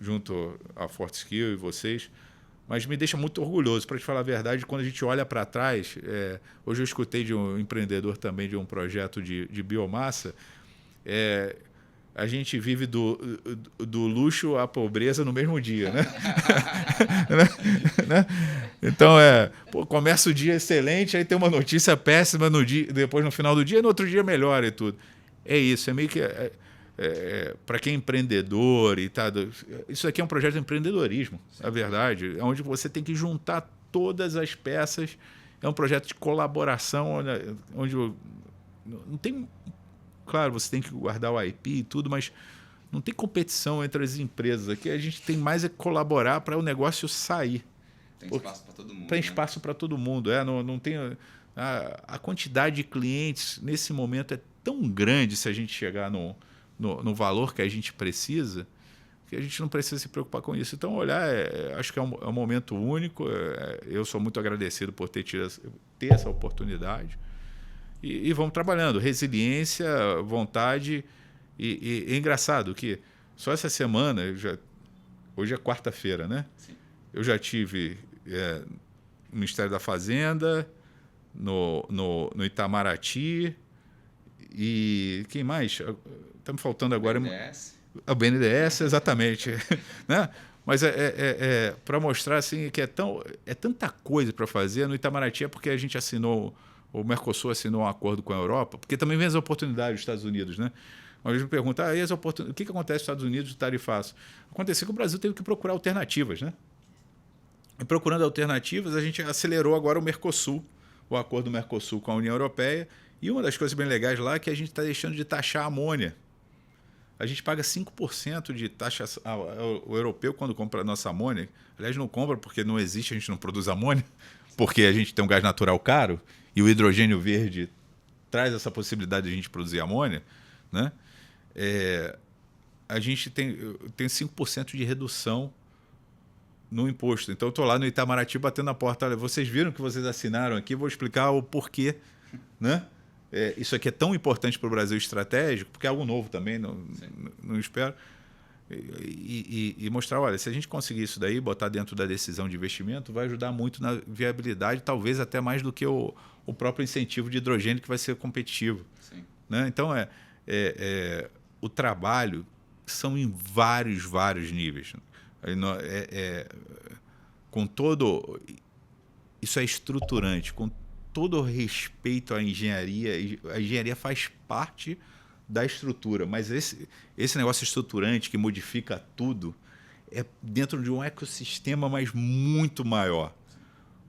junto à Fortescue e vocês, mas me deixa muito orgulhoso, para te falar a verdade, quando a gente olha para trás. Hoje eu escutei de um empreendedor também de um projeto de biomassa. A gente vive do luxo à pobreza no mesmo dia, né? né? Então, começa o dia excelente, aí tem uma notícia péssima depois no final do dia, e no outro dia melhora e tudo. É isso, é meio que... para quem é empreendedor e tá, isso aqui é um projeto de empreendedorismo, na verdade, onde você tem que juntar todas as peças. É um projeto de colaboração, onde não tem... Claro, você tem que guardar o IP e tudo, mas não tem competição entre as empresas. Aqui a gente tem mais é colaborar para o negócio sair. Tem espaço para todo mundo. Tem espaço para todo mundo. Não tem, a quantidade de clientes nesse momento é tão grande, se a gente chegar no valor que a gente precisa, que a gente não precisa se preocupar com isso. Então, acho que é um momento único. Eu sou muito agradecido por ter essa oportunidade. E vamos trabalhando. Resiliência, vontade. E é engraçado que só essa semana, hoje é quarta-feira, né? Sim. Eu já tive no Ministério da Fazenda, no Itamaraty, e quem mais? Está me faltando agora... O BNDES, exatamente. Né? Mas para mostrar assim, que é tanta coisa para fazer. No Itamaraty é porque a gente o Mercosul assinou um acordo com a Europa, porque também vem as oportunidades dos Estados Unidos, né? Uma vez me perguntam, o que acontece nos Estados Unidos de tarifaço? Aconteceu que o Brasil teve que procurar alternativas, né? E procurando alternativas, a gente acelerou agora o Mercosul, o acordo do Mercosul com a União Europeia, e uma das coisas bem legais lá é que a gente está deixando de taxar a amônia. A gente paga 5% de taxa o europeu quando compra a nossa amônia. Aliás, não compra porque não existe, a gente não produz amônia, porque a gente tem um gás natural caro, e o hidrogênio verde traz essa possibilidade de a gente produzir amônia, né? A gente tem 5% de redução no imposto. Então, eu estou lá no Itamaraty batendo na porta. Olha, vocês viram que vocês assinaram aqui, vou explicar o porquê, né? Isso aqui é tão importante para o Brasil estratégico, porque é algo novo também, não espero. E mostrar, olha, se a gente conseguir isso daí, botar dentro da decisão de investimento, vai ajudar muito na viabilidade, talvez até mais do que o próprio incentivo de hidrogênio, que vai ser competitivo. Sim. Né? Então, o trabalho são em vários níveis. Com todo... Isso é estruturante, com todo respeito à engenharia. A engenharia faz parte da estrutura, mas esse negócio estruturante que modifica tudo é dentro de um ecossistema, mas muito maior.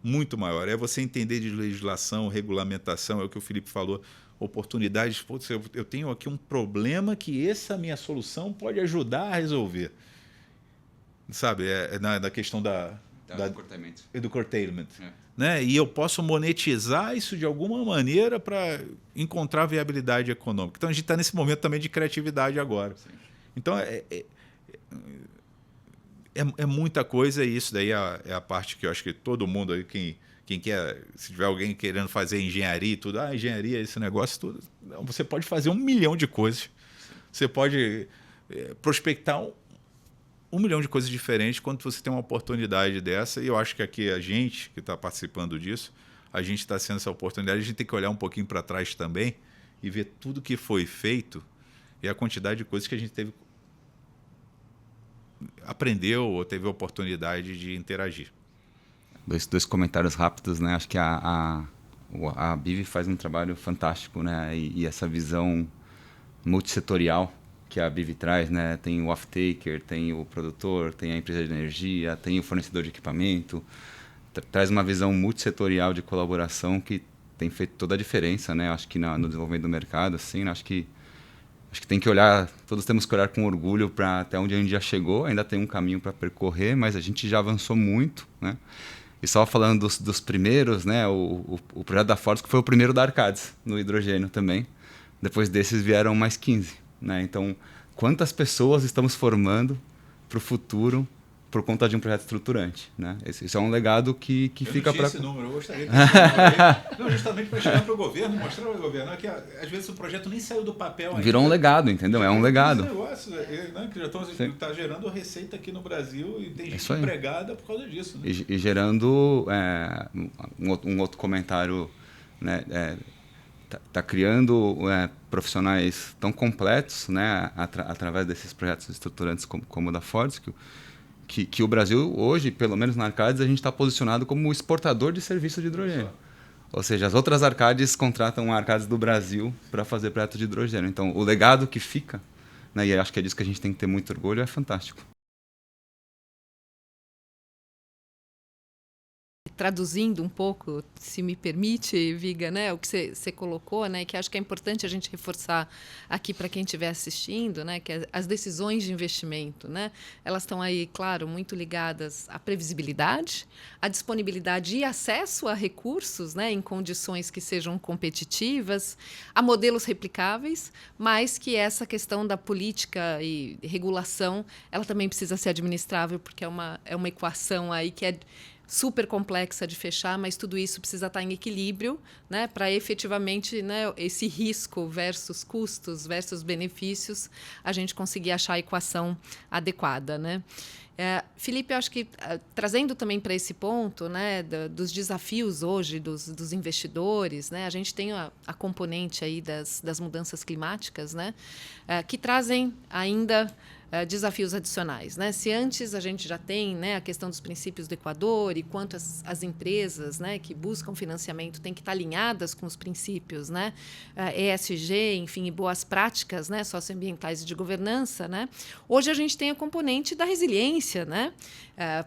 Muito maior. É você entender de legislação, regulamentação, é o que o Felipe falou, oportunidades. Putz, eu tenho aqui um problema que essa minha solução pode ajudar a resolver. Sabe? Na questão do curtailment. Né? E eu posso monetizar isso de alguma maneira para encontrar viabilidade econômica. Então, a gente está nesse momento também de criatividade agora. Sim. Então, é muita coisa, e isso daí é a parte que eu acho que todo mundo, aí, quem quer, se tiver alguém querendo fazer engenharia e tudo, engenharia, esse negócio, tudo, você pode fazer 1 milhão de coisas. Sim. Você pode prospectar 1 milhão de coisas diferentes quando você tem uma oportunidade dessa. E eu acho que aqui a gente que está participando disso, a gente está sendo essa oportunidade. A gente tem que olhar um pouquinho para trás também e ver tudo que foi feito e a quantidade de coisas que a gente aprendeu ou teve a oportunidade de interagir. Dois comentários rápidos, né? Acho que A BIV faz um trabalho fantástico, né? E essa visão multissetorial que a BIV traz, né? Tem o off-taker, tem o produtor, tem a empresa de energia, tem o fornecedor de equipamento. Traz uma visão multissetorial de colaboração que tem feito toda a diferença, né? Acho que no desenvolvimento do mercado, assim, né? Acho que tem que olhar, todos temos que olhar com orgulho para até onde a gente já chegou. Ainda tem um caminho para percorrer, mas a gente já avançou muito, né? E só falando dos primeiros, né? O projeto da Fortes, que foi o primeiro da Arcades, no hidrogênio também. Depois desses vieram mais 15. Né? Então, quantas pessoas estamos formando para o futuro por conta de um projeto estruturante? Né? Esse é um legado que fica para... esse número, eu gostaria de ter não, justamente para chegar para o governo, mostrar para o governo que às vezes o projeto nem saiu do papel ainda. Virou um legado, entendeu? É um legado. Esse negócio, né, que já está gerando receita aqui no Brasil e tem gente empregada por causa disso. Né? E gerando um outro comentário, né? Tá criando profissionais tão completos, né, através desses projetos estruturantes como o da Fortescue, que o Brasil hoje, pelo menos na Arcades, a gente está posicionado como exportador de serviço de hidrogênio. Ou seja, as outras Arcades contratam a Arcades do Brasil para fazer projetos de hidrogênio. Então, o legado que fica, né, e acho que é disso que a gente tem que ter muito orgulho, é fantástico. Traduzindo um pouco, se me permite, Viga, né, o que você colocou, né, que acho que é importante a gente reforçar aqui para quem estiver assistindo, né, que as decisões de investimento, né, elas estão aí, claro, muito ligadas à previsibilidade, à disponibilidade e acesso a recursos, né, em condições que sejam competitivas, a modelos replicáveis, mas que essa questão da política e regulação, ela também precisa ser administrável, porque é uma equação aí que é super complexa de fechar, mas tudo isso precisa estar em equilíbrio, né, para efetivamente, né, esse risco versus custos versus benefícios, a gente conseguir achar a equação adequada, né? Felipe, eu acho que trazendo também para esse ponto, né, dos desafios hoje dos investidores, né, a gente tem a componente aí das mudanças climáticas, né, que trazem ainda desafios adicionais, né? Se antes a gente já tem, né, a questão dos princípios do Equador e quanto as empresas, né, que buscam financiamento têm que estar alinhadas com os princípios, né, ESG, enfim, e boas práticas, né, socioambientais e de governança, né? Hoje a gente tem a componente da resiliência, né?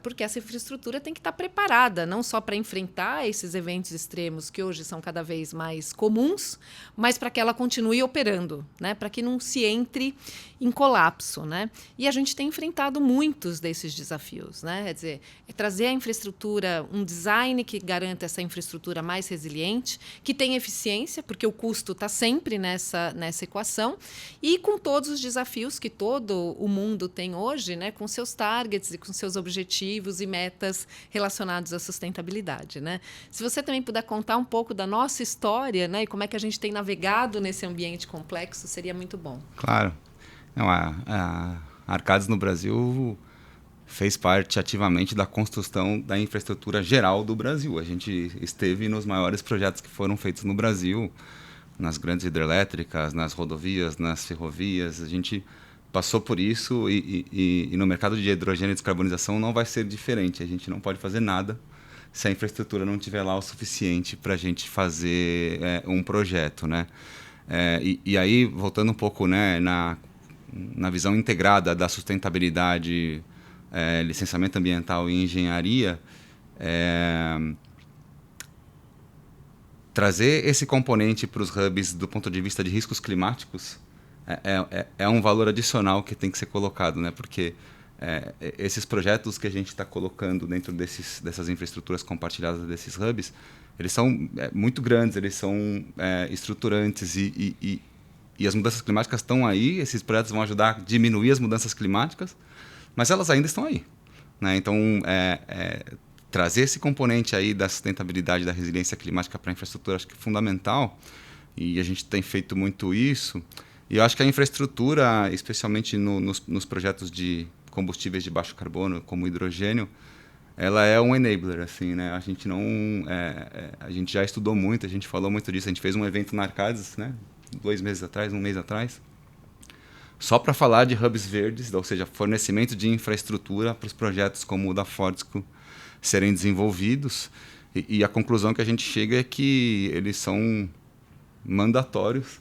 Porque essa infraestrutura tem que estar preparada, não só para enfrentar esses eventos extremos que hoje são cada vez mais comuns, mas para que ela continue operando, né? Para que não se entre em colapso, né? E a gente tem enfrentado muitos desses desafios, né? Quer dizer, é trazer a infraestrutura, um design que garanta essa infraestrutura mais resiliente, que tenha eficiência, porque o custo está sempre nessa equação, e com todos os desafios que todo o mundo tem hoje, né? Com seus targets e com seus objetivos e metas relacionados à sustentabilidade, né? Se você também puder contar um pouco da nossa história, né? E como é que a gente tem navegado nesse ambiente complexo, seria muito bom. Claro. Não, a Arcades no Brasil fez parte ativamente da construção da infraestrutura geral do Brasil. A gente esteve nos maiores projetos que foram feitos no Brasil, nas grandes hidrelétricas, nas rodovias, nas ferrovias. A gente passou por isso e no mercado de hidrogênio e descarbonização não vai ser diferente. A gente não pode fazer nada se a infraestrutura não estiver lá o suficiente para a gente fazer um projeto, né? E aí, voltando um pouco, né, na visão integrada da sustentabilidade, licenciamento ambiental e engenharia, trazer esse componente para os hubs do ponto de vista de riscos climáticos é um valor adicional que tem que ser colocado, né? Porque esses projetos que a gente está colocando dentro dessas infraestruturas compartilhadas desses hubs, eles são muito grandes, eles são estruturantes e as mudanças climáticas estão aí, esses projetos vão ajudar a diminuir as mudanças climáticas, mas elas ainda estão aí, né? Então, trazer esse componente aí da sustentabilidade, da resiliência climática para a infraestrutura, acho que é fundamental, e a gente tem feito muito isso. E eu acho que a infraestrutura, especialmente nos projetos de combustíveis de baixo carbono, como o hidrogênio, ela é um enabler, assim, né? A gente a gente já estudou muito, a gente falou muito disso, a gente fez um evento na Arcades, né? 2 meses atrás, 1 mês atrás, só para falar de hubs verdes, ou seja, fornecimento de infraestrutura para os projetos como o da Fortescue serem desenvolvidos. E a conclusão que a gente chega é que eles são mandatórios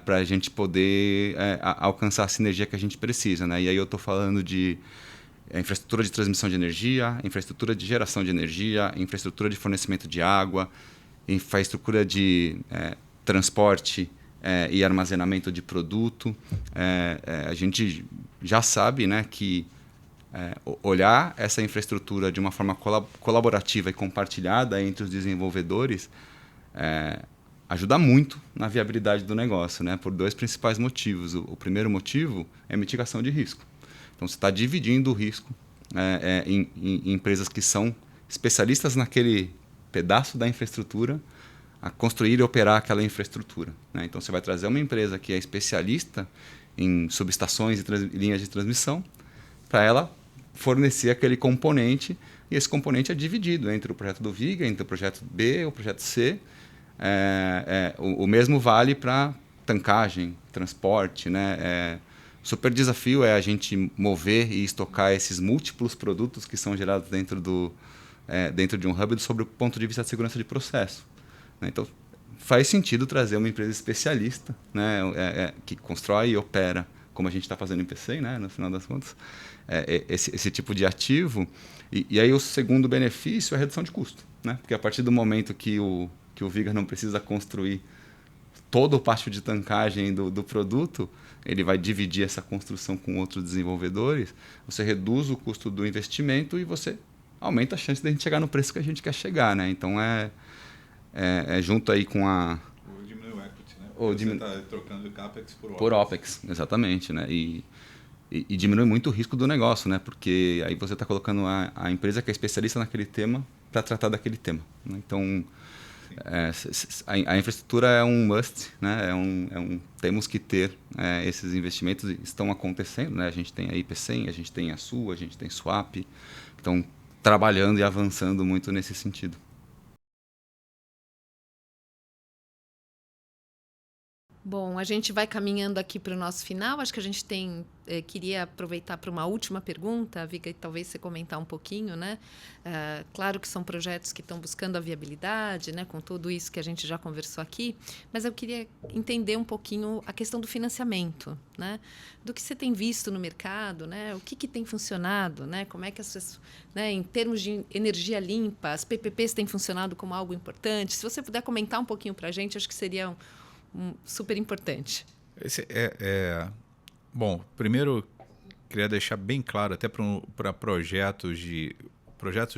para a gente poder alcançar a sinergia que a gente precisa, né? E aí eu estou falando de infraestrutura de transmissão de energia, infraestrutura de geração de energia, infraestrutura de fornecimento de água, infraestrutura de transporte e armazenamento de produto. A gente já sabe, né, que olhar essa infraestrutura de uma forma colaborativa e compartilhada entre os desenvolvedores ajuda muito na viabilidade do negócio, né, por 2 principais motivos. O primeiro motivo é mitigação de risco. Então, você está dividindo o risco em empresas que são especialistas naquele pedaço da infraestrutura a construir e operar aquela infraestrutura, né? Então, você vai trazer uma empresa que é especialista em subestações e linhas de transmissão para ela fornecer aquele componente, e esse componente é dividido entre o projeto do Viga, entre o projeto B, o projeto C. O mesmo vale para tancagem, transporte, né? Super desafio é a gente mover e estocar esses múltiplos produtos que são gerados dentro de um hub sob o ponto de vista de segurança de processo, né? Então, faz sentido trazer uma empresa especialista, né, que constrói e opera, como a gente está fazendo em PCI, né, no final das contas, esse tipo de ativo. E aí o segundo benefício é a redução de custo, né? Porque a partir do momento que o Viga não precisa construir todo o pátio de tancagem do produto, ele vai dividir essa construção com outros desenvolvedores, você reduz o custo do investimento e você aumenta a chance de a gente chegar no preço que a gente quer chegar, né? Então, junto aí com a... Ou diminui o equity, né? Você está trocando CAPEX por OPEX. Por OPEX, exatamente, né? E diminui muito o risco do negócio, né? Porque aí você está colocando a empresa que é especialista naquele tema para tratar daquele tema, né? Então, a infraestrutura é um must, né? Temos que ter esses investimentos, estão acontecendo, né? A gente tem a IPCEM, a gente tem a SU, a gente tem SWAP, estão trabalhando e avançando muito nesse sentido. Bom, a gente vai caminhando aqui para o nosso final. Acho que a gente queria aproveitar para uma última pergunta, Viga, e talvez você comentar um pouquinho, né? Claro que são projetos que estão buscando a viabilidade, né? Com tudo isso que a gente já conversou aqui, mas eu queria entender um pouquinho a questão do financiamento, né? Do que você tem visto no mercado, né? O que tem funcionado, né? Como é que né? Em termos de energia limpa, as PPPs têm funcionado como algo importante? Se você puder comentar um pouquinho para a gente, acho que seria super importante. Bom, primeiro queria deixar bem claro até para projetos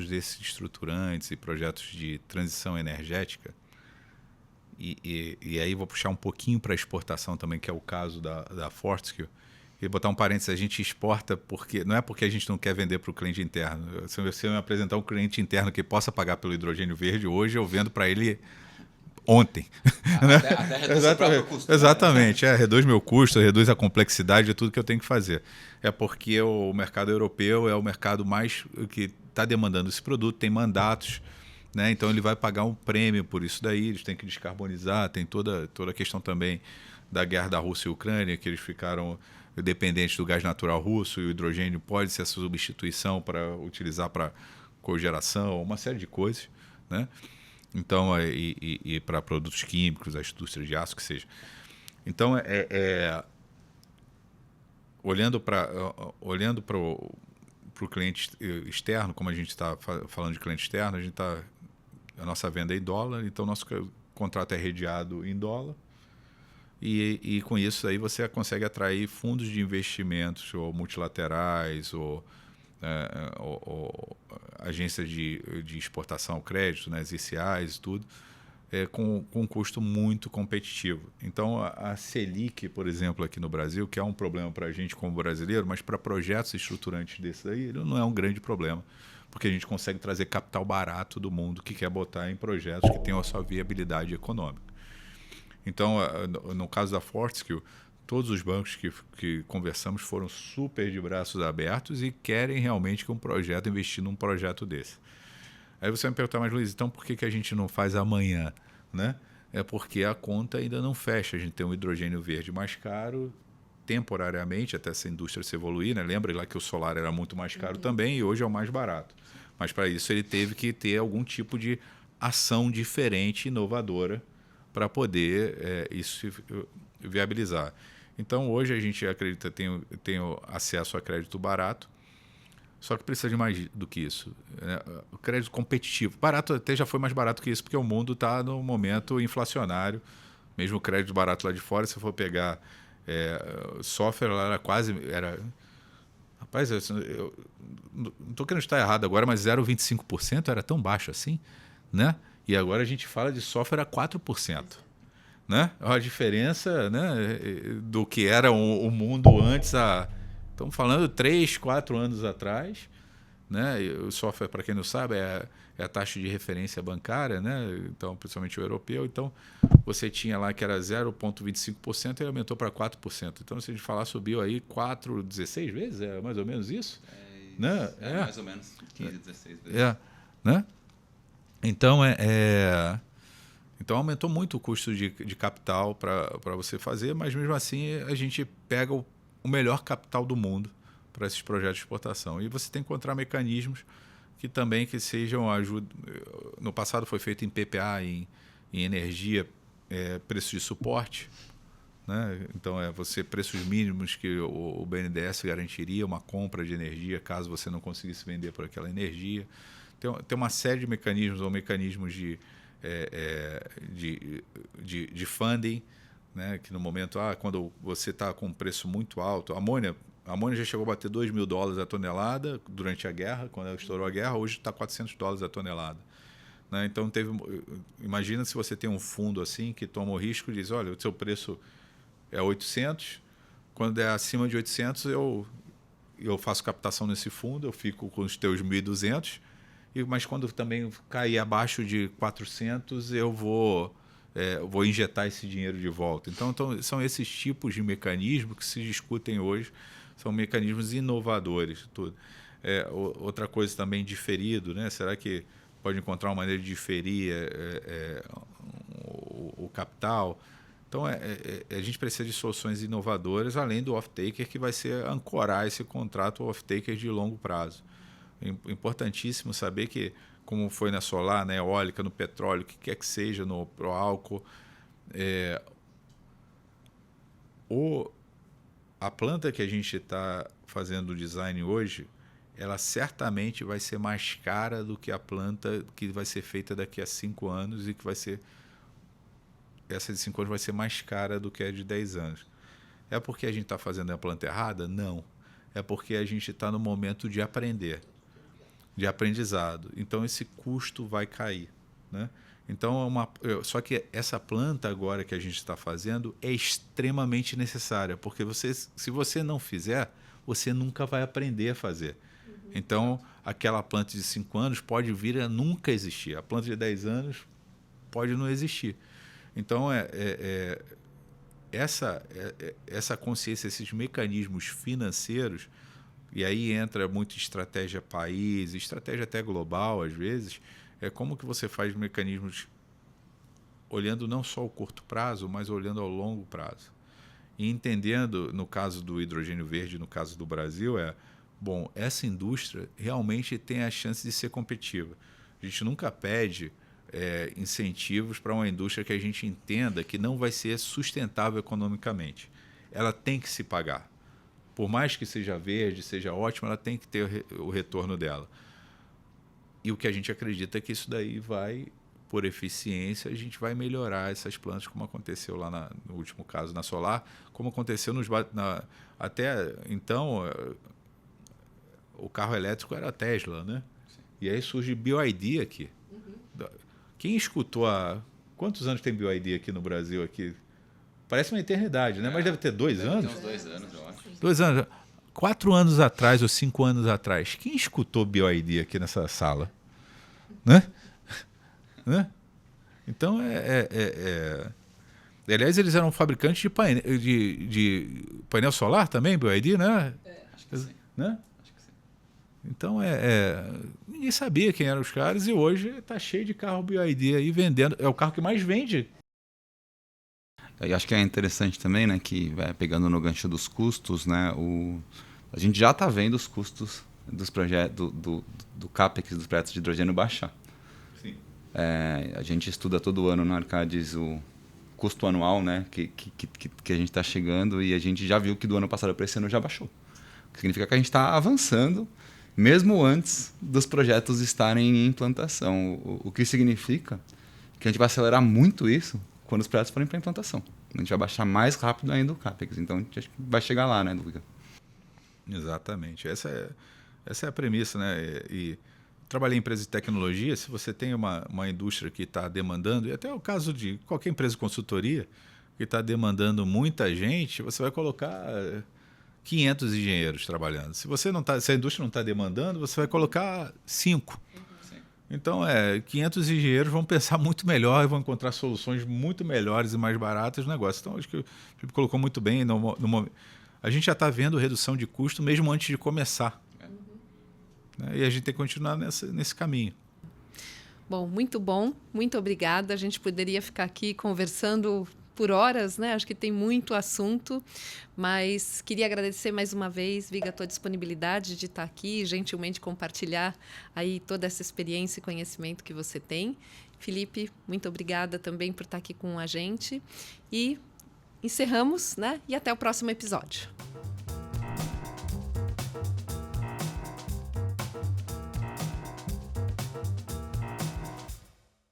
desses estruturantes e projetos de transição energética, e aí vou puxar um pouquinho para a exportação também, que é o caso da Fortescue, e botar um parênteses: a gente exporta não é porque a gente não quer vender para o cliente interno. Se você me apresentar um cliente interno que possa pagar pelo hidrogênio verde, hoje eu vendo para ele ontem. Até reduz o próprio custo. Exatamente. Reduz meu custo, reduz a complexidade de tudo que eu tenho que fazer. É porque o mercado europeu é o mercado mais que está demandando esse produto, tem mandatos, né? Então ele vai pagar um prêmio por isso daí, eles têm que descarbonizar, tem toda a questão também da guerra da Rússia e Ucrânia, que eles ficaram dependentes do gás natural russo, e o hidrogênio pode ser a substituição para utilizar para cogeração, uma série de coisas, né? Então, e para produtos químicos, a indústria de aço, que seja. Então, olhando para o cliente externo, como a gente está falando de cliente externo, a nossa venda é em dólar, então nosso contrato é redeado em dólar, e com isso aí você consegue atrair fundos de investimentos ou multilaterais ou agências de exportação ao crédito, né, as ICAs e tudo, com um custo muito competitivo. Então, a Selic, por exemplo, aqui no Brasil, que é um problema para a gente como brasileiro, mas para projetos estruturantes desses aí, ele não é um grande problema, porque a gente consegue trazer capital barato do mundo que quer botar em projetos que tenham a sua viabilidade econômica. Então, no caso da Fortescue, todos os bancos que conversamos foram super de braços abertos e querem realmente que um projeto investir num projeto desse. Aí você vai me perguntar: mas Luiz, então por que a gente não faz amanhã, né? É porque a conta ainda não fecha. A gente tem um hidrogênio verde mais caro, temporariamente, até essa indústria se evoluir, né? Lembra lá que o solar era muito mais caro também, e hoje é o mais barato. Mas para isso ele teve que ter algum tipo de ação diferente, inovadora, para poder isso viabilizar. Então, hoje a gente acredita que tem acesso a crédito barato, só que precisa de mais do que isso. O crédito competitivo. Barato até já foi mais barato que isso, porque o mundo está no momento inflacionário. Mesmo o crédito barato lá de fora, se for pegar software, lá era rapaz, eu não estou querendo estar errado agora, mas 0,25% era tão baixo assim, né? E agora a gente fala de software a 4%. Né? A diferença, né, do que era o mundo antes, estamos falando 3, 4 anos atrás, né? E o software, para quem não sabe, é a taxa de referência bancária, né? Então, principalmente o europeu. Então, você tinha lá que era 0,25% e aumentou para 4%. Então, se a gente falar, subiu aí 16 vezes, é mais ou menos isso? Né? Mais ou menos 15, 16 vezes. Né? Então, Então, aumentou muito o custo de capital para você fazer, mas mesmo assim a gente pega o melhor capital do mundo para esses projetos de exportação. E você tem que encontrar mecanismos que sejam ajuda. No passado foi feito em PPA, em energia, preço de suporte. Né? Então, preços mínimos que o BNDES garantiria uma compra de energia caso você não conseguisse vender por aquela energia. Tem uma série de mecanismos ou mecanismos de funding, né? Que no momento, quando você está com um preço muito alto, a amônia já chegou a bater $2.000 a tonelada durante a guerra, quando ela estourou a guerra, hoje está $400 a tonelada. Né? Então, imagina se você tem um fundo assim que toma o risco e diz, olha, o seu preço é 800, quando é acima de 800 eu faço captação nesse fundo, eu fico com os teus 1.200, mas quando também cair abaixo de 400, eu vou injetar esse dinheiro de volta. Então, são esses tipos de mecanismos que se discutem hoje, são mecanismos inovadores. Tudo. Outra coisa também, diferido, né? Será que pode encontrar uma maneira de diferir o capital? Então, a gente precisa de soluções inovadoras, além do off-taker, que vai ser ancorar esse contrato off-taker de longo prazo. Importantíssimo saber que, como foi na solar, na eólica, no petróleo, o que quer que seja, no álcool, a planta que a gente está fazendo o design hoje, ela certamente vai ser mais cara do que a planta que vai ser feita daqui a 5 anos e que vai ser... Essa de 5 anos vai ser mais cara do que a de 10 anos. É porque a gente está fazendo a planta errada? Não. É porque a gente está no momento de aprender, de aprendizado. Então, esse custo vai cair. Né? Então, só que essa planta agora que a gente está fazendo é extremamente necessária, porque se você não fizer, você nunca vai aprender a fazer. Então, aquela planta de 5 anos pode vir a nunca existir. A planta de 10 anos pode não existir. Então, essa consciência, esses mecanismos financeiros, e aí entra muito estratégia país, estratégia até global, às vezes, como que você faz mecanismos olhando não só o curto prazo, mas olhando ao longo prazo. E entendendo, no caso do hidrogênio verde, no caso do Brasil, essa indústria realmente tem a chance de ser competitiva. A gente nunca pede incentivos para uma indústria que a gente entenda que não vai ser sustentável economicamente. Ela tem que se pagar. Por mais que seja verde, seja ótima, ela tem que ter o retorno dela. E o que a gente acredita é que isso daí vai, por eficiência, a gente vai melhorar essas plantas, como aconteceu lá no último caso na solar, como aconteceu até então, o carro elétrico era a Tesla, né? Sim. E aí surge BioID aqui. Quem escutou quantos anos tem BioID aqui no Brasil? Aqui? Parece uma eternidade, né? Mas deve ter 2 anos? Tem uns 2 anos, eu acho. 2 anos. 4 anos atrás ou 5 anos atrás, quem escutou BioID aqui nessa sala? Né? Então, aliás, eles eram fabricantes de painel solar também, BioID, né? Acho que sim. Né? Então, ninguém sabia quem eram os caras e hoje está cheio de carro BioID aí vendendo. É o carro que mais vende. Eu acho que é interessante também, né, que pegando no gancho dos custos, né, a gente já está vendo os custos dos projetos do CAPEX dos projetos de hidrogênio baixar. Sim. A gente estuda todo ano no Arcadis o custo anual, né, que a gente está chegando, e a gente já viu que do ano passado para esse ano já baixou. O que significa que a gente está avançando mesmo antes dos projetos estarem em implantação. O que significa que a gente vai acelerar muito isso quando os projetos forem para implantação. A gente vai baixar mais rápido ainda o CAPEX. Então, a gente vai chegar lá, né, Duviga? Exatamente. Essa é a premissa, né? E trabalhei em empresa de tecnologia, se você tem uma indústria que está demandando, e até o caso de qualquer empresa de consultoria que está demandando muita gente, você vai colocar 500 engenheiros trabalhando. Se a indústria não está demandando, você vai colocar 5. Então, 500 engenheiros vão pensar muito melhor e vão encontrar soluções muito melhores e mais baratas no negócio. Então, acho que o Felipe colocou muito bem. A gente já está vendo redução de custo mesmo antes de começar. Né? E a gente tem que continuar nesse caminho. Bom, muito obrigada. A gente poderia ficar aqui conversando por horas, né? Acho que tem muito assunto, mas queria agradecer mais uma vez, Viga, a tua disponibilidade de estar aqui, gentilmente compartilhar aí toda essa experiência e conhecimento que você tem. Felipe, muito obrigada também por estar aqui com a gente. E encerramos, né? E até o próximo episódio.